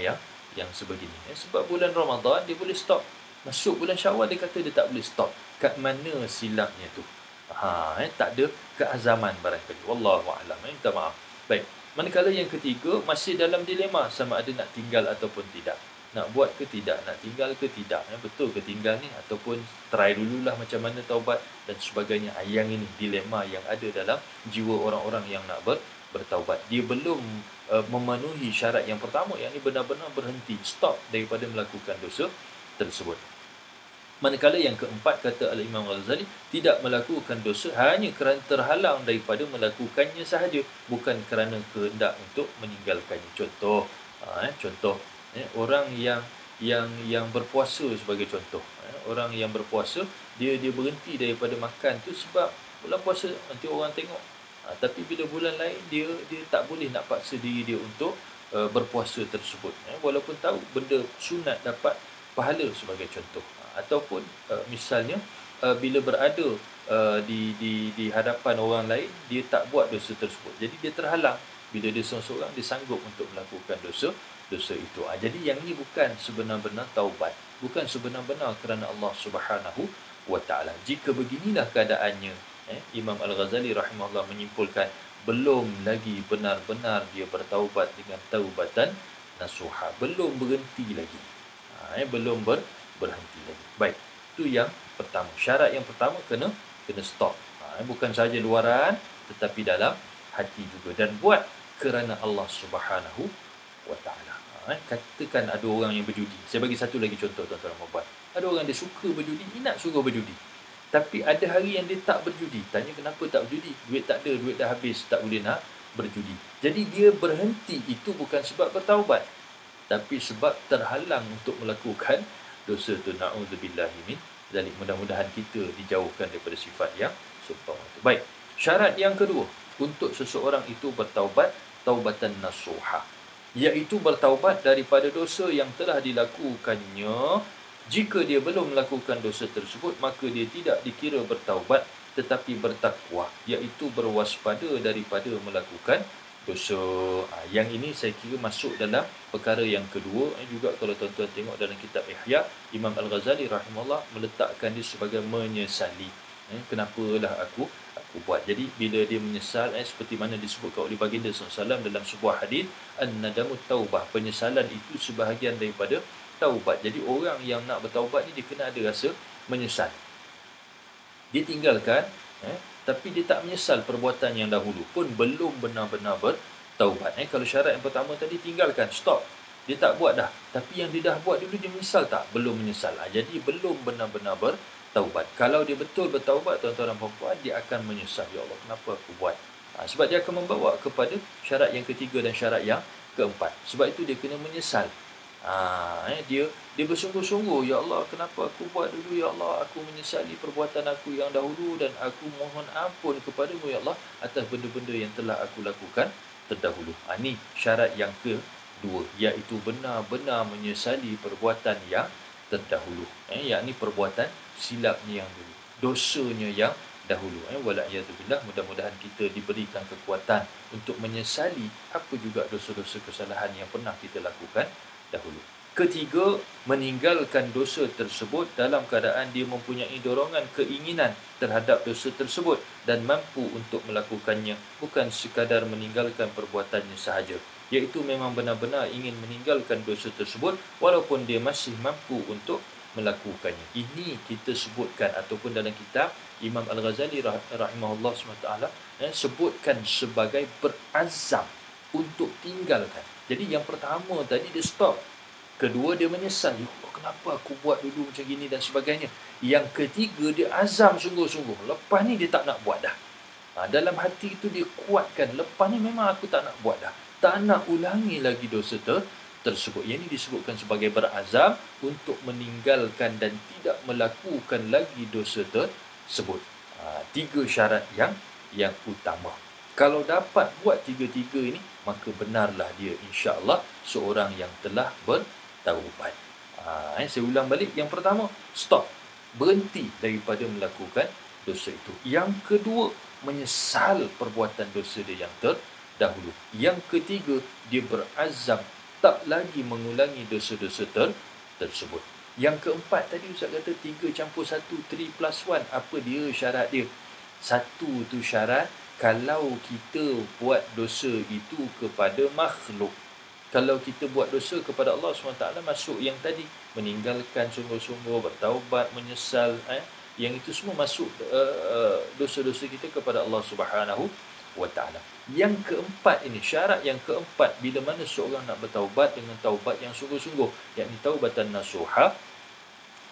yang sebegini. Sebab bulan Ramadan dia boleh stop. Masuk bulan Syawal dia kata dia tak boleh stop. Kat mana silapnya tu? Tak ada keazaman barangkali. Wallahu a'lam. Minta maaf. Baik. Manakala yang ketiga masih dalam dilema sama ada nak tinggal ataupun tidak. Nak buat ke tidak, nak tinggal ke tidak. Betul ke tinggal ni ataupun try dululah macam mana taubat dan sebagainya. Yang ini dilema yang ada dalam jiwa orang-orang yang nak bertaubat. Dia belum memenuhi syarat yang pertama, yang ini benar-benar berhenti, stop daripada melakukan dosa tersebut. Manakala yang keempat, kata Al-Imam Al-Ghazali, tidak melakukan dosa hanya kerana terhalang daripada melakukannya sahaja, bukan kerana kehendak untuk meninggalkannya. Contoh, orang yang berpuasa sebagai contoh. Orang yang berpuasa, dia berhenti daripada makan tu sebab bulan puasa nanti orang tengok. Tapi bila bulan lain, dia tak boleh nak paksa diri dia untuk berpuasa tersebut. Walaupun tahu benda sunat dapat pahala sebagai contoh. Ataupun misalnya bila berada di hadapan orang lain, dia tak buat dosa tersebut. Jadi dia terhalang. Bila dia seorang-seorang, dia sanggup untuk melakukan dosa itu. Jadi yang ini bukan sebenar-benar taubat. Bukan sebenar-benar kerana Allah Subhanahu wa ta'ala. Jika beginilah keadaannya, Imam Al-Ghazali rahimahullah menyimpulkan, belum lagi benar-benar dia bertaubat dengan taubatan nasuha. Belum berhenti lagi. Belum berhenti lagi. Baik, itu yang pertama. Syarat yang pertama kena stop. Bukan sahaja luaran, tetapi dalam hati juga. Dan buat kerana Allah Subhanahu wa ta'ala. Katakan ada orang yang berjudi. Saya bagi satu lagi contoh tuan-tuan dan puan. Ada orang dia suka berjudi, minat suka berjudi. Tapi ada hari yang dia tak berjudi. Tanya kenapa tak berjudi? Duit tak ada, duit dah habis, tak boleh nak berjudi. Jadi dia berhenti itu bukan sebab bertaubat, tapi sebab terhalang untuk melakukan dosa tu. Na'udzubillahi min dzalik. Mudah-mudahan kita dijauhkan daripada sifat yang seumpama itu. Baik. Syarat yang kedua untuk seseorang itu bertaubat, taubatan nasuha, iaitu bertaubat daripada dosa yang telah dilakukannya. Jika dia belum melakukan dosa tersebut, maka dia tidak dikira bertaubat, tetapi bertakwa, iaitu berwaspada daripada melakukan dosa. Yang ini saya kira masuk dalam perkara yang kedua. Juga kalau tuan-tuan tengok dalam kitab Ihya, Imam Al-Ghazali rahimahullah meletakkan dia sebagai menyesali. Kenapalah aku buat. Jadi bila dia menyesal, seperti mana disebutkan oleh baginda SAW dalam sebuah hadis, an-nadamu taubah, penyesalan itu sebahagian daripada taubat. Jadi orang yang nak bertaubat ni dia kena ada rasa menyesal. Dia tinggalkan, tapi dia tak menyesal perbuatan yang dahulu, pun belum benar-benar bertaubat. Kalau syarat yang pertama tadi tinggalkan, stop, dia tak buat dah. Tapi yang dia dah buat dulu, dia menyesal tak? Belum menyesal. Jadi belum benar-benar bertaubat. Kalau dia betul bertaubat, tuan-tuan dan puan-puan, dia akan menyesal. Ya Allah, kenapa aku buat? Sebab dia akan membawa kepada syarat yang ketiga dan syarat yang keempat. Sebab itu dia kena menyesal. Dia bersungguh-sungguh, ya Allah, kenapa aku buat dulu, ya Allah, aku menyesali perbuatan aku yang dahulu dan aku mohon ampun kepadamu, ya Allah, atas benda-benda yang telah aku lakukan terdahulu. Ini syarat yang kedua, iaitu benar-benar menyesali perbuatan yang terdahulu, yakni perbuatan silapnya yang dulu, dosanya yang dahulu. Wala'iyadzubillah, mudah-mudahan kita diberikan kekuatan untuk menyesali apa juga dosa-dosa kesalahan yang pernah kita lakukan dahulu. Ketiga, meninggalkan dosa tersebut dalam keadaan dia mempunyai dorongan keinginan terhadap dosa tersebut dan mampu untuk melakukannya, bukan sekadar meninggalkan perbuatannya sahaja, iaitu memang benar-benar ingin meninggalkan dosa tersebut walaupun dia masih mampu untuk melakukannya. Ini kita sebutkan ataupun dalam kitab Imam Al-Ghazali rahimahullah SWT sebutkan sebagai berazam untuk tinggalkan. Jadi yang pertama tadi dia stop. Kedua, dia menyesal. Ya Allah, kenapa aku buat dulu macam gini dan sebagainya. Yang ketiga, dia azam sungguh-sungguh. Lepas ni dia tak nak buat dah. Dalam hati itu dia kuatkan. Lepas ni memang aku tak nak buat dah. Tak nak ulangi lagi dosa tersebut. Yang ini disebutkan sebagai berazam untuk meninggalkan dan tidak melakukan lagi dosa tersebut. Tiga syarat yang utama. Kalau dapat buat tiga-tiga ini, maka benarlah dia insya-Allah seorang yang telah bertaubat. Saya ulang balik. Yang pertama, stop. Berhenti daripada melakukan dosa itu. Yang kedua, menyesal perbuatan dosa dia yang terdahulu. Yang ketiga, dia berazam tak lagi mengulangi dosa-dosa tersebut. Yang keempat tadi Ustaz kata 3 campur 1, 3 plus 1. Apa dia syarat dia? Satu tu syarat, kalau kita buat dosa itu kepada makhluk. Kalau kita buat dosa kepada Allah SWT, masuk yang tadi, meninggalkan sungguh-sungguh, bertaubat, menyesal. Yang itu semua masuk dosa-dosa kita kepada Allah SWT. Yang keempat ini, syarat yang keempat, bila mana seorang nak bertaubat dengan taubat yang sungguh-sungguh, yakni taubatan nasuha,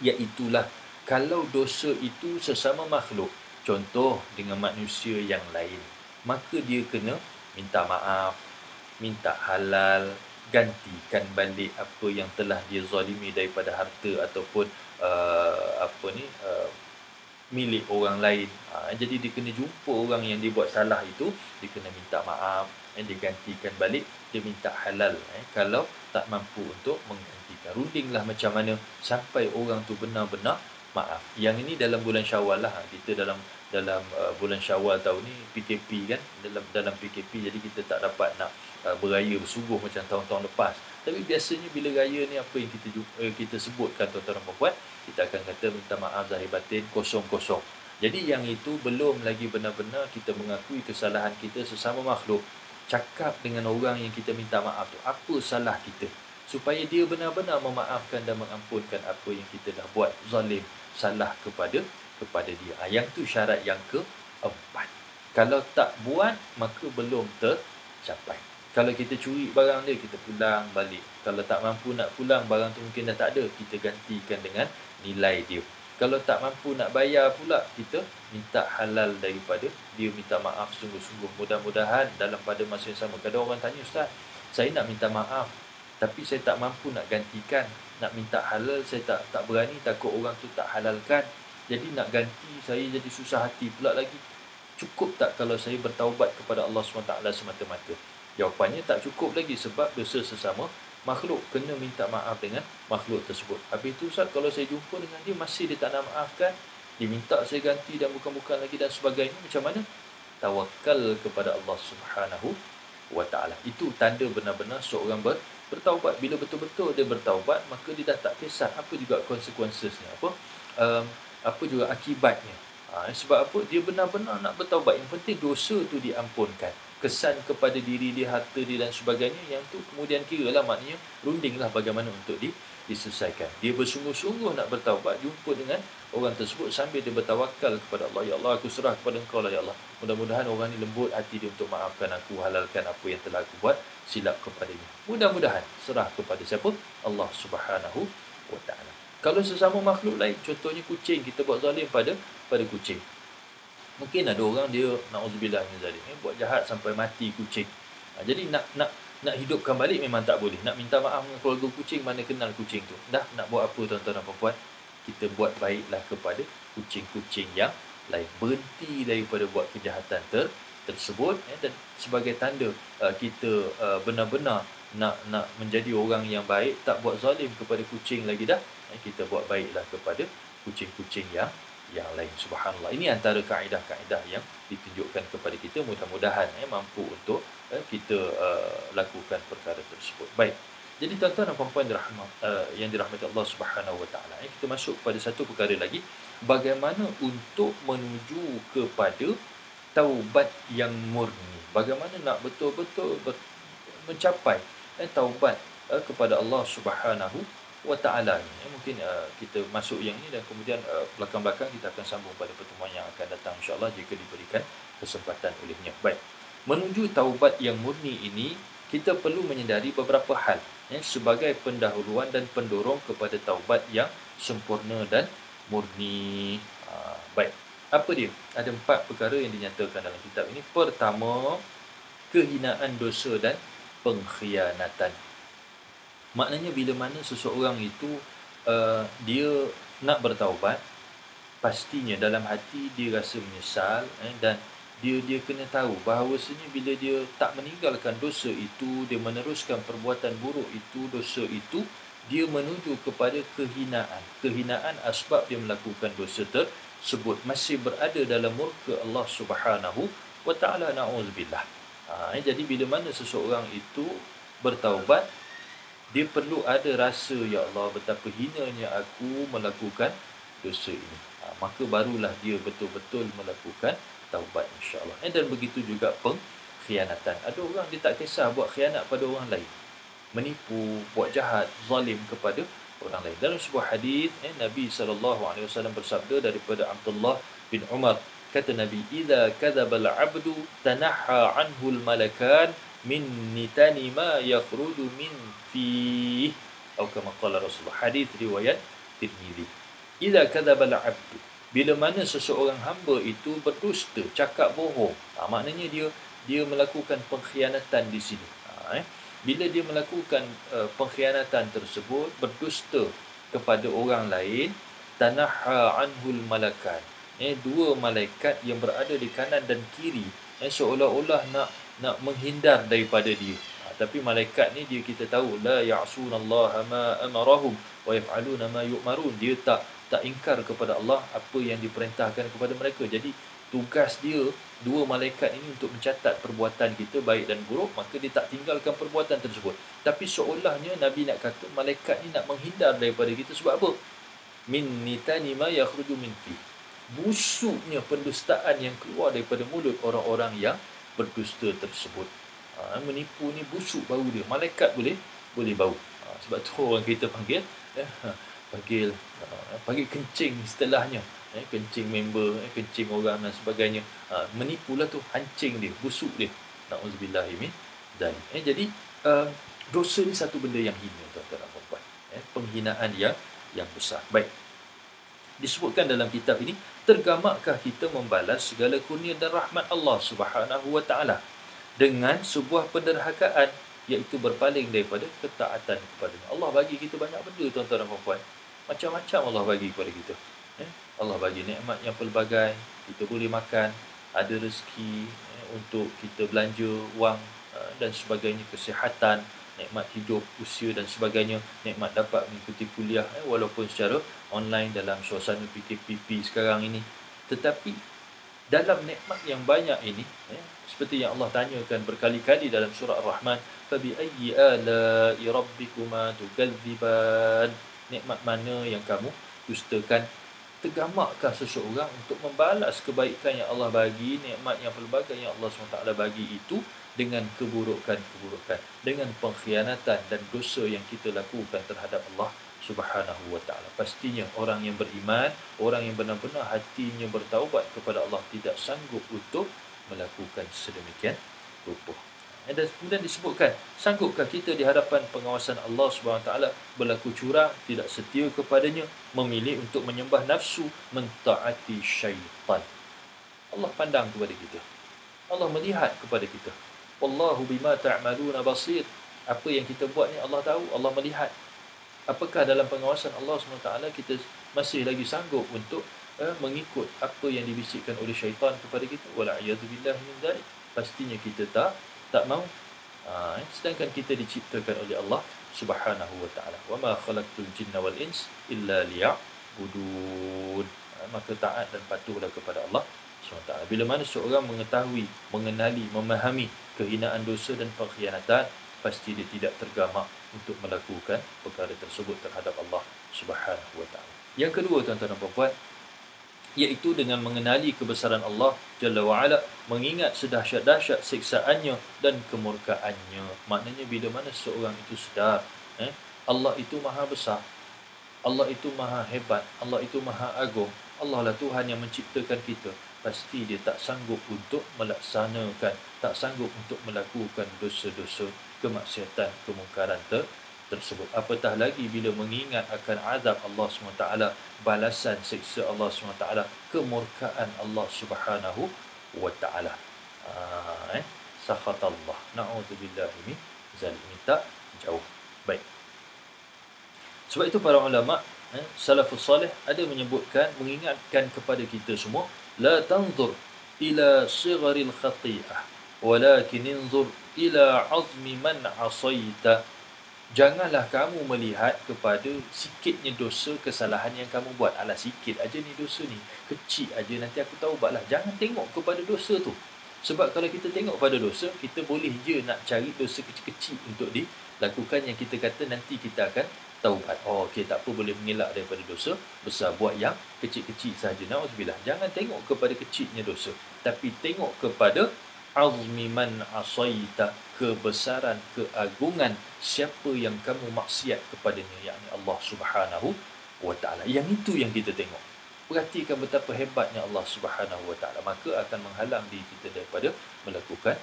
iaitulah kalau dosa itu sesama makhluk, contoh dengan manusia yang lain, maka dia kena minta maaf, minta halal, gantikan balik apa yang telah dia zalimi daripada harta ataupun milik orang lain. Jadi dia kena jumpa orang yang dia buat salah itu, dia kena minta maaf, dia gantikan balik, dia minta halal. Kalau tak mampu untuk menggantikan, rundinglah macam mana sampai orang tu benar-benar maaf. Yang ini dalam bulan Syawal lah. Kita dalam bulan Syawal tahun ni PKP kan, dalam PKP, jadi kita tak dapat nak beraya bersungguh macam tahun-tahun lepas. Tapi biasanya bila raya ni, apa yang kita sebutkan tuan-tuan dan puan-puan, kita akan kata minta maaf zahir batin kosong-kosong. Jadi yang itu belum lagi benar-benar kita mengakui kesalahan kita sesama makhluk. Cakap dengan orang yang kita minta maaf tu, apa salah kita, supaya dia benar-benar memaafkan dan mengampunkan apa yang kita dah buat zalim, salah kepada dia. Yang tu syarat yang keempat. Kalau tak buat, maka belum tercapai. Kalau kita curi barang dia, kita pulang balik. Kalau tak mampu nak pulang, barang tu mungkin dah tak ada, kita gantikan dengan nilai dia. Kalau tak mampu nak bayar pula, kita minta halal daripada dia, minta maaf sungguh-sungguh. Mudah-mudahan dalam pada masa yang sama. Kadang orang tanya, Ustaz, saya nak minta maaf, tapi saya tak mampu nak gantikan. Nak minta halal, saya tak berani, takut orang tu tak halalkan. Jadi nak ganti, saya jadi susah hati pula lagi. Cukup tak kalau saya bertaubat kepada Allah SWT semata-mata? Jawapannya tak cukup lagi, sebab dosa sesama makhluk, kena minta maaf dengan makhluk tersebut. Habis itu Ustaz, kalau saya jumpa dengan dia masih dia tak nak maafkan, dia minta saya ganti dan bukan-bukan lagi dan sebagainya, macam mana? Tawakal kepada Allah Subhanahu wa ta'ala. Itu tanda benar-benar seorang bertaubat. Bila betul-betul dia bertaubat, maka dia dah tak kisah apa juga konsekuensinya, apa juga akibatnya. Sebab apa? Dia benar-benar nak bertaubat. Yang penting dosa tu diampunkan. Kesan kepada diri dia, harta dia dan sebagainya, yang tu kemudian kira lah, maknanya rundinglah bagaimana untuk diselesaikan. Dia bersungguh-sungguh nak bertaubat, jumpa dengan orang tersebut sambil dia bertawakal kepada Allah. Ya Allah, aku serah kepada Engkau lah ya Allah. Mudah-mudahan orang ni lembut hati dia untuk maafkan aku, halalkan apa yang telah aku buat silap kepadanya. Mudah-mudahan serah kepada siapa? Allah Subhanahu wa ta'ala. Kalau sesama makhluk lain, contohnya kucing, kita buat zalim pada kucing. Mungkin ada orang dia na'udzubillah min zalik, buat jahat sampai mati kucing. Jadi nak hidupkan balik memang tak boleh. Nak minta maaf dengan keluarga kucing, mana kenal kucing tu. Dah nak buat apa tuan-tuan dan puan-puan? Kita buat baiklah kepada kucing-kucing yang lain. Berhenti daripada buat kejahatan tersebut, dan sebagai tanda kita benar-benar nak menjadi orang yang baik, tak buat zalim kepada kucing lagi dah. Kita buat baiklah kepada kucing-kucing yang lain. Subhanallah. Ini antara kaedah-kaedah yang ditunjukkan kepada kita. Mudah-mudahan mampu untuk kita lakukan perkara tersebut. Baik. Jadi tuan-tuan dan puan-puan yang dirahmati Allah Subhanahu Wa Taala, kita masuk pada satu perkara lagi, bagaimana untuk menuju kepada taubat yang murni. Bagaimana nak betul-betul mencapai taubat kepada Allah Subhanahu Wa Taala ni. Mungkin kita masuk yang ini dan kemudian belakang-belakang kita akan sambung pada pertemuan yang akan datang insya-Allah jika diberikan kesempatan olehnya. Baik. Menuju taubat yang murni ini, kita perlu menyedari beberapa hal sebagai pendahuluan dan pendorong kepada taubat yang sempurna dan murni. Baik. Apa dia? Ada 4 perkara yang dinyatakan dalam kitab ini. Pertama, kehinaan dosa dan pengkhianatan. Maknanya bila mana seseorang itu dia nak bertaubat, pastinya dalam hati dia rasa menyesal dan dia kena tahu bahawasanya bila dia tak meninggalkan dosa itu, dia meneruskan perbuatan buruk itu, dosa itu, dia menuju kepada kehinaan. Kehinaan asbab dia melakukan dosa tersebut, masih berada dalam murka Allah Subhanahu Wa Taala, na'udzubillah. Jadi bila mana seseorang itu bertaubat, dia perlu ada rasa, ya Allah, betapa hinanya aku melakukan dosa ini. Maka barulah dia betul-betul melakukan taubat, insya-Allah. Dan begitu juga pengkhianatan. Ada orang dia tak kisah buat khianat pada orang lain, menipu, buat jahat, zalim kepada orang lain. Dalam sebuah hadis, Nabi SAW bersabda daripada Abdullah bin Umar, kata Nabi, "Idza kadzaba al-'abdu tanaha 'anhu al-malakan min nitani ma yakhruju min fihi." Atau kama qala Rasulullah. Hadis riwayat Tirmizi. "Idza kadzaba al-'abdu", bila mana seseorang hamba itu berdusta, cakap bohong. Maknanya dia melakukan pengkhianatan di sini. Bila dia melakukan pengkhianatan tersebut, berdusta kepada orang lain, tanaha anhul malakan. Dua malaikat yang berada di kanan dan kiri, seolah-olah nak menghindar daripada dia. Tapi malaikat ni, dia kita tahu, la ya'sunallaha ma amarahum wa yaf'aluna ma yu'marun. Dia tak ingkar kepada Allah apa yang diperintahkan kepada mereka. Jadi tugas dia, dua malaikat ini, untuk mencatat perbuatan kita baik dan buruk, maka dia tak tinggalkan perbuatan tersebut. Tapi seolahnya Nabi nak kata malaikat ni nak menghindar daripada kita. Sebab apa? Min nitani ma yakhruju min fi. Busuknya pendustaan yang keluar daripada mulut orang-orang yang berdusta tersebut. Menipu ni busuk bau dia. Malaikat boleh bau. Sebab tu orang kita panggil kencing istilahnya, kencing member, kencing orang dan sebagainya. Menipulah tu, hancing dia, busuk dia. Na'udzubillahi min dzalik. Jadi dosa ni satu benda yang hina, tuan-tuan dan puan-puan. Penghinaan yang besar. Baik. Disebutkan dalam kitab ini, tergamakkah kita membalas segala kurnia dan rahmat Allah Subhanahu Wa Taala dengan sebuah penderhakaan, iaitu berpaling daripada ketaatan kepada Allah. Bagi kita banyak benda, tuan-tuan dan puan-puan. Macam-macam Allah bagi kepada kita. Allah bagi nikmat yang pelbagai. Kita boleh makan, ada rezeki untuk kita belanja wang dan sebagainya, kesihatan, nikmat hidup, usia dan sebagainya, nikmat dapat mengikuti kuliah walaupun secara online dalam suasana PKP sekarang ini. Tetapi dalam nikmat yang banyak ini, seperti yang Allah tanyakan berkali-kali dalam surah Ar-Rahman, "Fabi ayyi ala'i rabbikuma tukadziban?" Nikmat mana yang kamu dustakan? Tergamakkah seseorang untuk membalas kebaikan yang Allah bagi, nikmat yang pelbagai yang Allah SWT bagi itu, dengan keburukan-keburukan, dengan pengkhianatan dan dosa yang kita lakukan terhadap Allah Subhanahu Wa Taala? Pastinya orang yang beriman, orang yang benar-benar hatinya bertaubat kepada Allah, tidak sanggup untuk melakukan sedemikian rupa. Dan kemudian disebutkan, sanggupkah kita di hadapan pengawasan Allah Subhanahu Wa Taala berlaku curang, tidak setia kepadanya, memilih untuk menyembah nafsu, mentaati syaitan? Allah pandang kepada kita, Allah melihat kepada kita. Wallahu bima ta'maluna basir. Apa yang kita buat ni Allah tahu, Allah melihat. Apakah dalam pengawasan Allah SWT kita masih lagi sanggup untuk mengikut apa yang dibisikkan oleh syaitan kepada kita? Wala'iyadzubillah min dzalik. Pastinya kita tak mau. Sedangkan kita diciptakan oleh Allah Subhanahu Wa Taala. Wa ma khalaqtul jinna wal ins illa liya'budun. Maka taat dan patuhlah kepada Allah SWT. Bila mana seorang mengetahui, mengenali, memahami kehinaan dosa dan pengkhianatan, pasti dia tidak tergamak untuk melakukan perkara tersebut terhadap Allah Subhanahu wa taala. Yang kedua, tuan-tuan dan puan-puan, iaitu dengan mengenali kebesaran Allah Jalla wa'ala, mengingat sedahsyat-dahsyat siksaannya dan kemurkaannya. Maknanya bila mana seorang itu sedar, Allah itu maha besar, Allah itu maha hebat, Allah itu maha agung, Allah lah Tuhan yang menciptakan kita, pasti dia tak sanggup untuk melaksanakan, tak sanggup untuk melakukan dosa-dosa, kemaksiatan, kemungkaran tersebut. Apatah lagi bila mengingat akan azab Allah SWT, balasan siksa Allah SWT, kemurkaan Allah Subhanahu wa taala. Sakhatallah. Na'udzubillahi min zalik. Minta jauh. Baik. Sebab itu para ulama salafus salih ada menyebutkan, mengingatkan kepada kita semua, la tanzur ila sigharil khati'ah walakin inzur ila azmi man asaita. Janganlah kamu melihat kepada sikitnya dosa, kesalahan yang kamu buat. Alah, sikit aja ni dosa ni, kecil aja, nanti aku taubatlah. Jangan tengok kepada dosa tu. Sebab kalau kita tengok pada dosa, kita boleh je nak cari dosa kecil-kecil untuk dilakukan, yang kita kata nanti kita akan taubat. Oh, okey, tak apa, boleh mengelak daripada dosa besar, buat yang kecil-kecil saja. Nauzubillah. Jangan tengok kepada kecilnya dosa, tapi tengok kepada azmi man asaita, kebesaran, keagungan siapa yang kamu maksiat kepadanya, yakni Allah Subhanahu wa taala. Yang itu yang kita tengok. Perhatikan betapa hebatnya Allah Subhanahu wa taala, maka akan menghalang diri kita daripada melakukan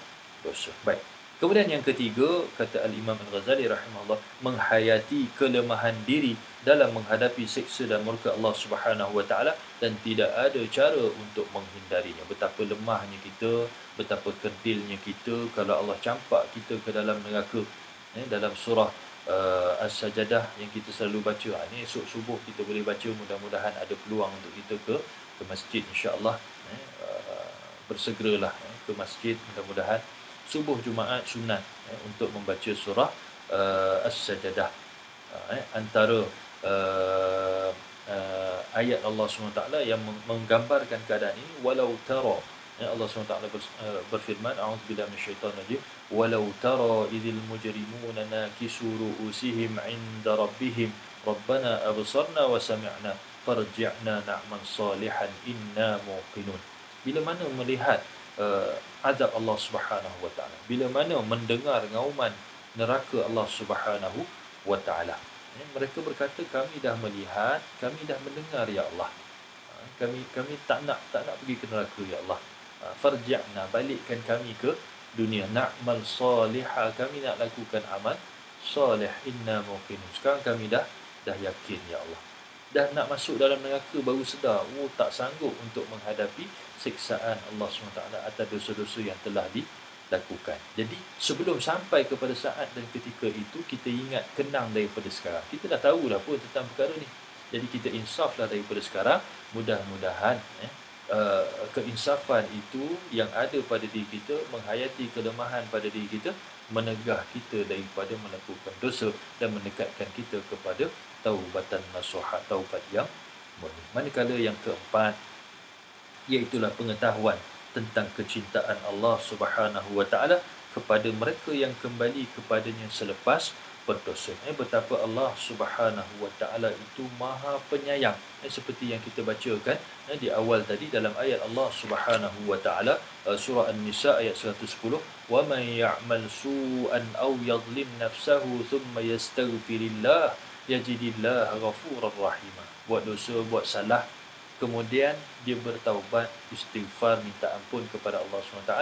dosa. Baik. Kemudian yang ketiga, kata Al-Imam Al-Ghazali rahimahullah, menghayati kelemahan diri dalam menghadapi siksa dan murka Allah Subhanahu wa taala, dan tidak ada cara untuk menghindarinya. Betapa lemahnya kita, betapa kerdilnya kita kalau Allah campak kita ke dalam neraka. Dalam surah As-Sajdah yang kita selalu baca, ini esok subuh kita boleh baca, mudah-mudahan ada peluang untuk kita ke masjid, insya-Allah. Bersegeralah ke masjid, mudah-mudahan subuh Jumaat sunat untuk membaca surah As-Sajdah. Antara ayat Allah SWT yang menggambarkan keadaan ini, walau tara, Allah SWT berfirman, a'udzubillahi minasyaitonir rajim, walau tara idzil mujrimuna nakisu ru'usihim 'inda rabbihim rabbana absarna wa sami'na farji'na na'mal salihan inna muqinun. Bila mana melihat azab Allah Subhanahu wa taala, bila mana mendengar ngauman neraka Allah Subhanahu wa taala, mereka berkata, kami dah melihat, kami dah mendengar ya Allah, kami tak nak pergi ke neraka ya Allah, farji'na, balikkan kami ke dunia, na'mal salihah, kami nak lakukan amal salih, inna muqinun, sekarang kami dah yakin ya Allah. Dah nak masuk dalam neraka baru sedar, tak sanggup untuk menghadapi siksaan Allah SWT atas dosa-dosa yang telah dilakukan. Jadi sebelum sampai kepada saat dan ketika itu, kita ingat, kenang daripada sekarang. Kita dah tahu dah pun tentang perkara ni, jadi kita insaflah daripada sekarang. Mudah-mudahan keinsafan itu yang ada pada diri kita, menghayati kelemahan pada diri kita, menegah kita daripada melakukan dosa dan mendekatkan kita kepada taubatan nasuha, taubat yang murni. Manakala yang keempat, iaitulah pengetahuan tentang kecintaan Allah Subhanahu wa taala kepada mereka yang kembali kepadanya selepas berdosa. Betapa Allah Subhanahu wa taala itu maha penyayang. Seperti yang kita bacakan di awal tadi dalam ayat Allah Subhanahu wa taala, surah An-Nisa ayat 110, wa man ya'mal su'an aw yadhlim nafsahu thumma yastaghfirillah yajidillaha ghafurar rahima. Buat dosa, buat salah, kemudian dia bertaubat, istighfar, minta ampun kepada Allah SWT,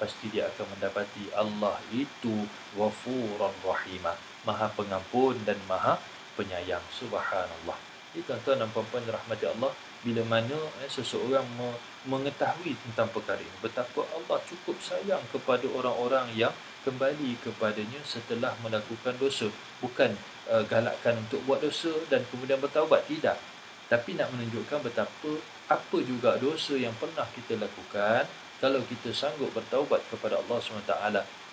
pasti dia akan mendapati Allah itu Ghafurur Rahimah, Maha Pengampun dan Maha Penyayang. Subhanallah. Jadi tuan-tuan dan puan-puan rahmati Allah, bila mana seseorang mengetahui tentang perkara ini, betapa Allah cukup sayang kepada orang-orang yang kembali kepadanya setelah melakukan dosa. Bukan galakkan untuk buat dosa dan kemudian bertaubat, tidak. Tapi nak menunjukkan betapa apa juga dosa yang pernah kita lakukan, kalau kita sanggup bertaubat kepada Allah SWT,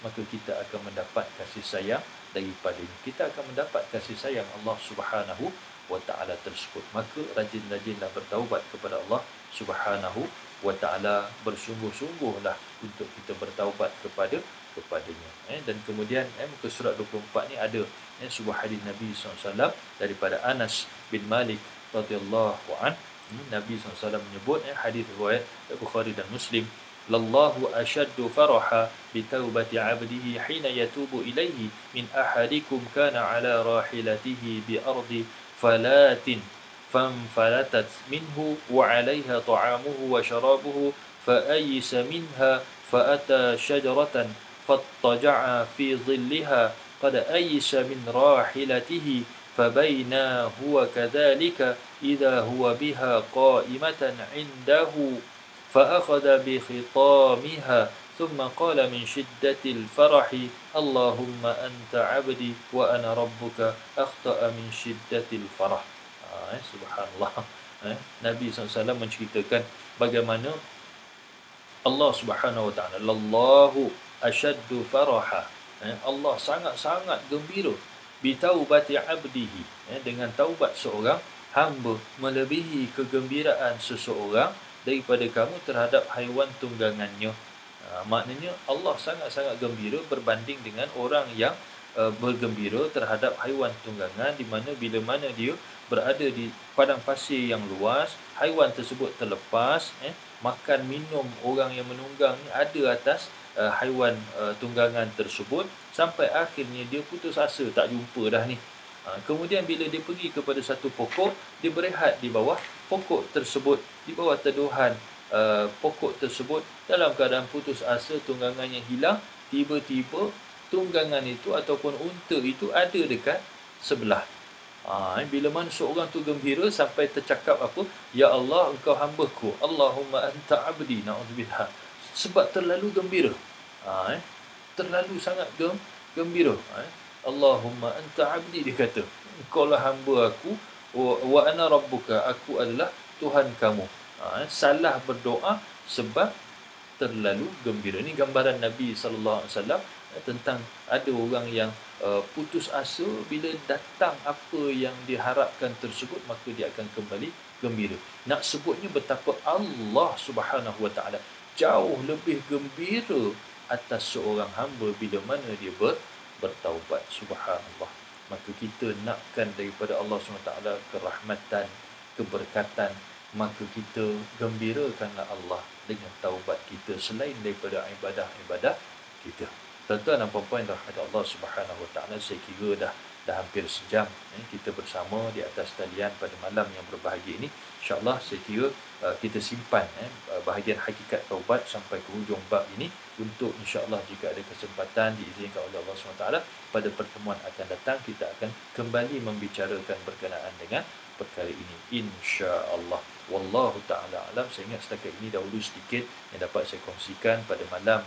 maka kita akan mendapat kasih sayang daripadanya. Kita akan mendapat kasih sayang Allah Subhanahu wa taala tersebut. Maka rajin-rajinlah bertaubat kepada Allah Subhanahu wa taala, bersungguh-sungguhlah untuk kita bertaubat kepada kepadanya. Dan kemudian muka surat 24 ni ada sebuah hadis Nabi SAW daripada Anas bin Malik radhiyallahu an. Nabi SAW menyebut hadis riwayat Bukhari dan Muslim, lallahu ashaddu faraha bi taubati 'abdihi hina yatubu ilaihi min ahadikum kana 'ala rahilatihi bi ardi falatin fanfalatat minhu wa 'alayha ta'amuhu wa sharabuhu fa ayisa minha fa ata shajaratan fattaja'a fi dhilliha qad ayisa min rahilatihi فبينا هو كذلك إذا هو بها قائمة عنده فأخذ بخطامها ثم قال من شدة الفرح اللهم أنت عبدي وأنا ربك أخطأ من شدة الفرح. Subhanallah. Nabi SAW menceritakan bagaimana Allah Subhanahu Wa Taala, Allahu ashaddu faraha, Allah sangat-sangat gembira bitaubati abdihi, dengan taubat seorang hamba, melebihi kegembiraan seseorang daripada kamu terhadap haiwan tunggangannya. Maknanya Allah sangat-sangat gembira berbanding dengan orang yang bergembira terhadap haiwan tunggangan, di mana bila mana dia berada di padang pasir yang luas, haiwan tersebut terlepas, makan minum orang yang menunggang ni ada atas haiwan tunggangan tersebut, sampai akhirnya dia putus asa, tak jumpa dah ni. Kemudian bila dia pergi kepada satu pokok, dia berehat di bawah pokok tersebut, di bawah teduhan pokok tersebut, dalam keadaan putus asa, tunggangannya hilang. Tiba-tiba tunggangan itu ataupun unta itu ada dekat sebelah. Bila mana seorang tu gembira sampai tercakap apa? Ya Allah, engkau hamba-Ku. Allahumma anta abdi. Na'udzubillah. Sebab terlalu gembira. Terlalu sangat gembira. Allahumma anta abdi, dia kata. Engkau lah hamba aku. Wa ana rabbuka. Aku adalah Tuhan kamu. Salah berdoa sebab terlalu gembira. Ini gambaran Nabi SAW tentang ada orang yang putus asa bila datang apa yang diharapkan tersebut, maka dia akan kembali gembira. Nak sebutnya betapa Allah Subhanahu Wa Taala jauh lebih gembira atas seorang hamba bila mana dia bertaubat. Subhanallah. Maka kita nakkan daripada Allah SWT kerahmatan, keberkatan, maka kita gembirakanlah Allah dengan taubat kita selain daripada ibadah-ibadah kita. Tuan-tuan dan puan-puan yang dirahmati Allah Subhanahu Wa Taala, saya kira dah hampir sejam kita bersama di atas talian pada malam yang berbahagia ini. InsyaAllah saya kira kita simpan bahagian hakikat taubat sampai ke hujung bab ini, untuk insyaAllah jika ada kesempatan diizinkan oleh Allah SWT pada pertemuan akan datang, kita akan kembali membicarakan berkenaan dengan perkara ini, insyaAllah. Wallahu ta'ala alam. Saya ingat setakat ini dahulu sedikit yang dapat saya kongsikan pada malam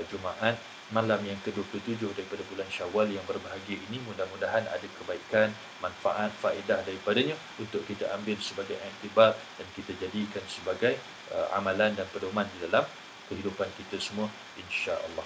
Jumaat, malam yang ke-27 daripada bulan Syawal yang berbahagia ini. Mudah-mudahan ada kebaikan, manfaat, faedah daripadanya untuk kita ambil sebagai iktibar dan kita jadikan sebagai amalan dan pedoman di dalam kehidupan kita semua, insya-Allah.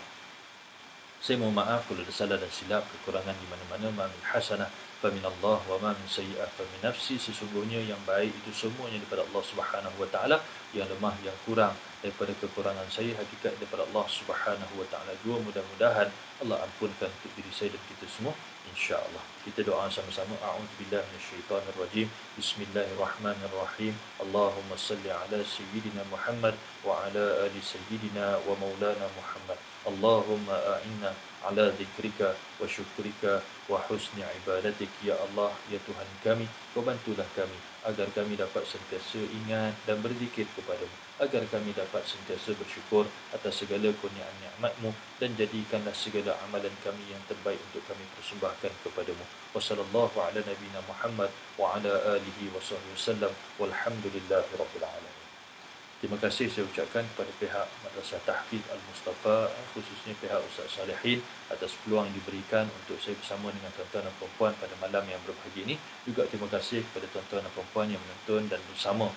Saya mohon maaf kalau ada salah dan silap, kekurangan di mana-mana. Ma min hasanah fa min Allah wa ma min sayyi'ah fa min nafsi. Sesungguhnya yang baik itu semuanya daripada Allah Subhanahu Wa Taala, yang lemah, yang kurang daripada kekurangan saya, hakikat daripada Allah Subhanahu Wa Taala jua. Mudah-mudahan Allah ampunkan untuk diri saya dan kita semua, insya-Allah. Kita doa sama-sama. A'udzubillahi minasyaitonir rajim. Bismillahirrahmanirrahim. Allahumma salli ala sayyidina Muhammad wa ala ali sayyidina wa maulana Muhammad. Allahumma a'inna ala dzikrika wa syukrika wa husni ibadatik. Ya Allah, ya Tuhan kami, kau bantulah kami agar kami dapat sentiasa ingat dan berzikir kepadamu, agar kami dapat sentiasa bersyukur atas segala kurniaan nikmat-Mu, dan jadikanlah segala amalan kami yang terbaik untuk kami persembahkan kepadamu. Wassallallahu ala nabiyyina Muhammad wa ala alihi wa sahbihi wasallam, walhamdulillahi rabbil alamin. Terima kasih saya ucapkan kepada pihak Madrasah Tahfiz Al-Mustafa, khususnya pihak Ustaz Salihin, atas peluang yang diberikan untuk saya bersama dengan tuan-tuan dan puan-puan pada malam yang berbahagia ini. Juga terima kasih kepada tuan-tuan dan puan-puan yang menonton dan bersama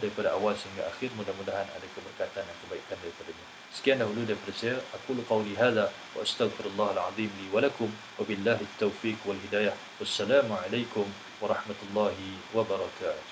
daripada awal sehingga akhir. Mudah-mudahan ada keberkatan dan kebaikan daripadanya. Sekian dahulu daripada saya. Aqulu qawli hadza wa astaghfirullahal azim li wa lakum, wa billahi taufiq wal hidayah. Wassalamualaikum warahmatullahi wabarakatuh.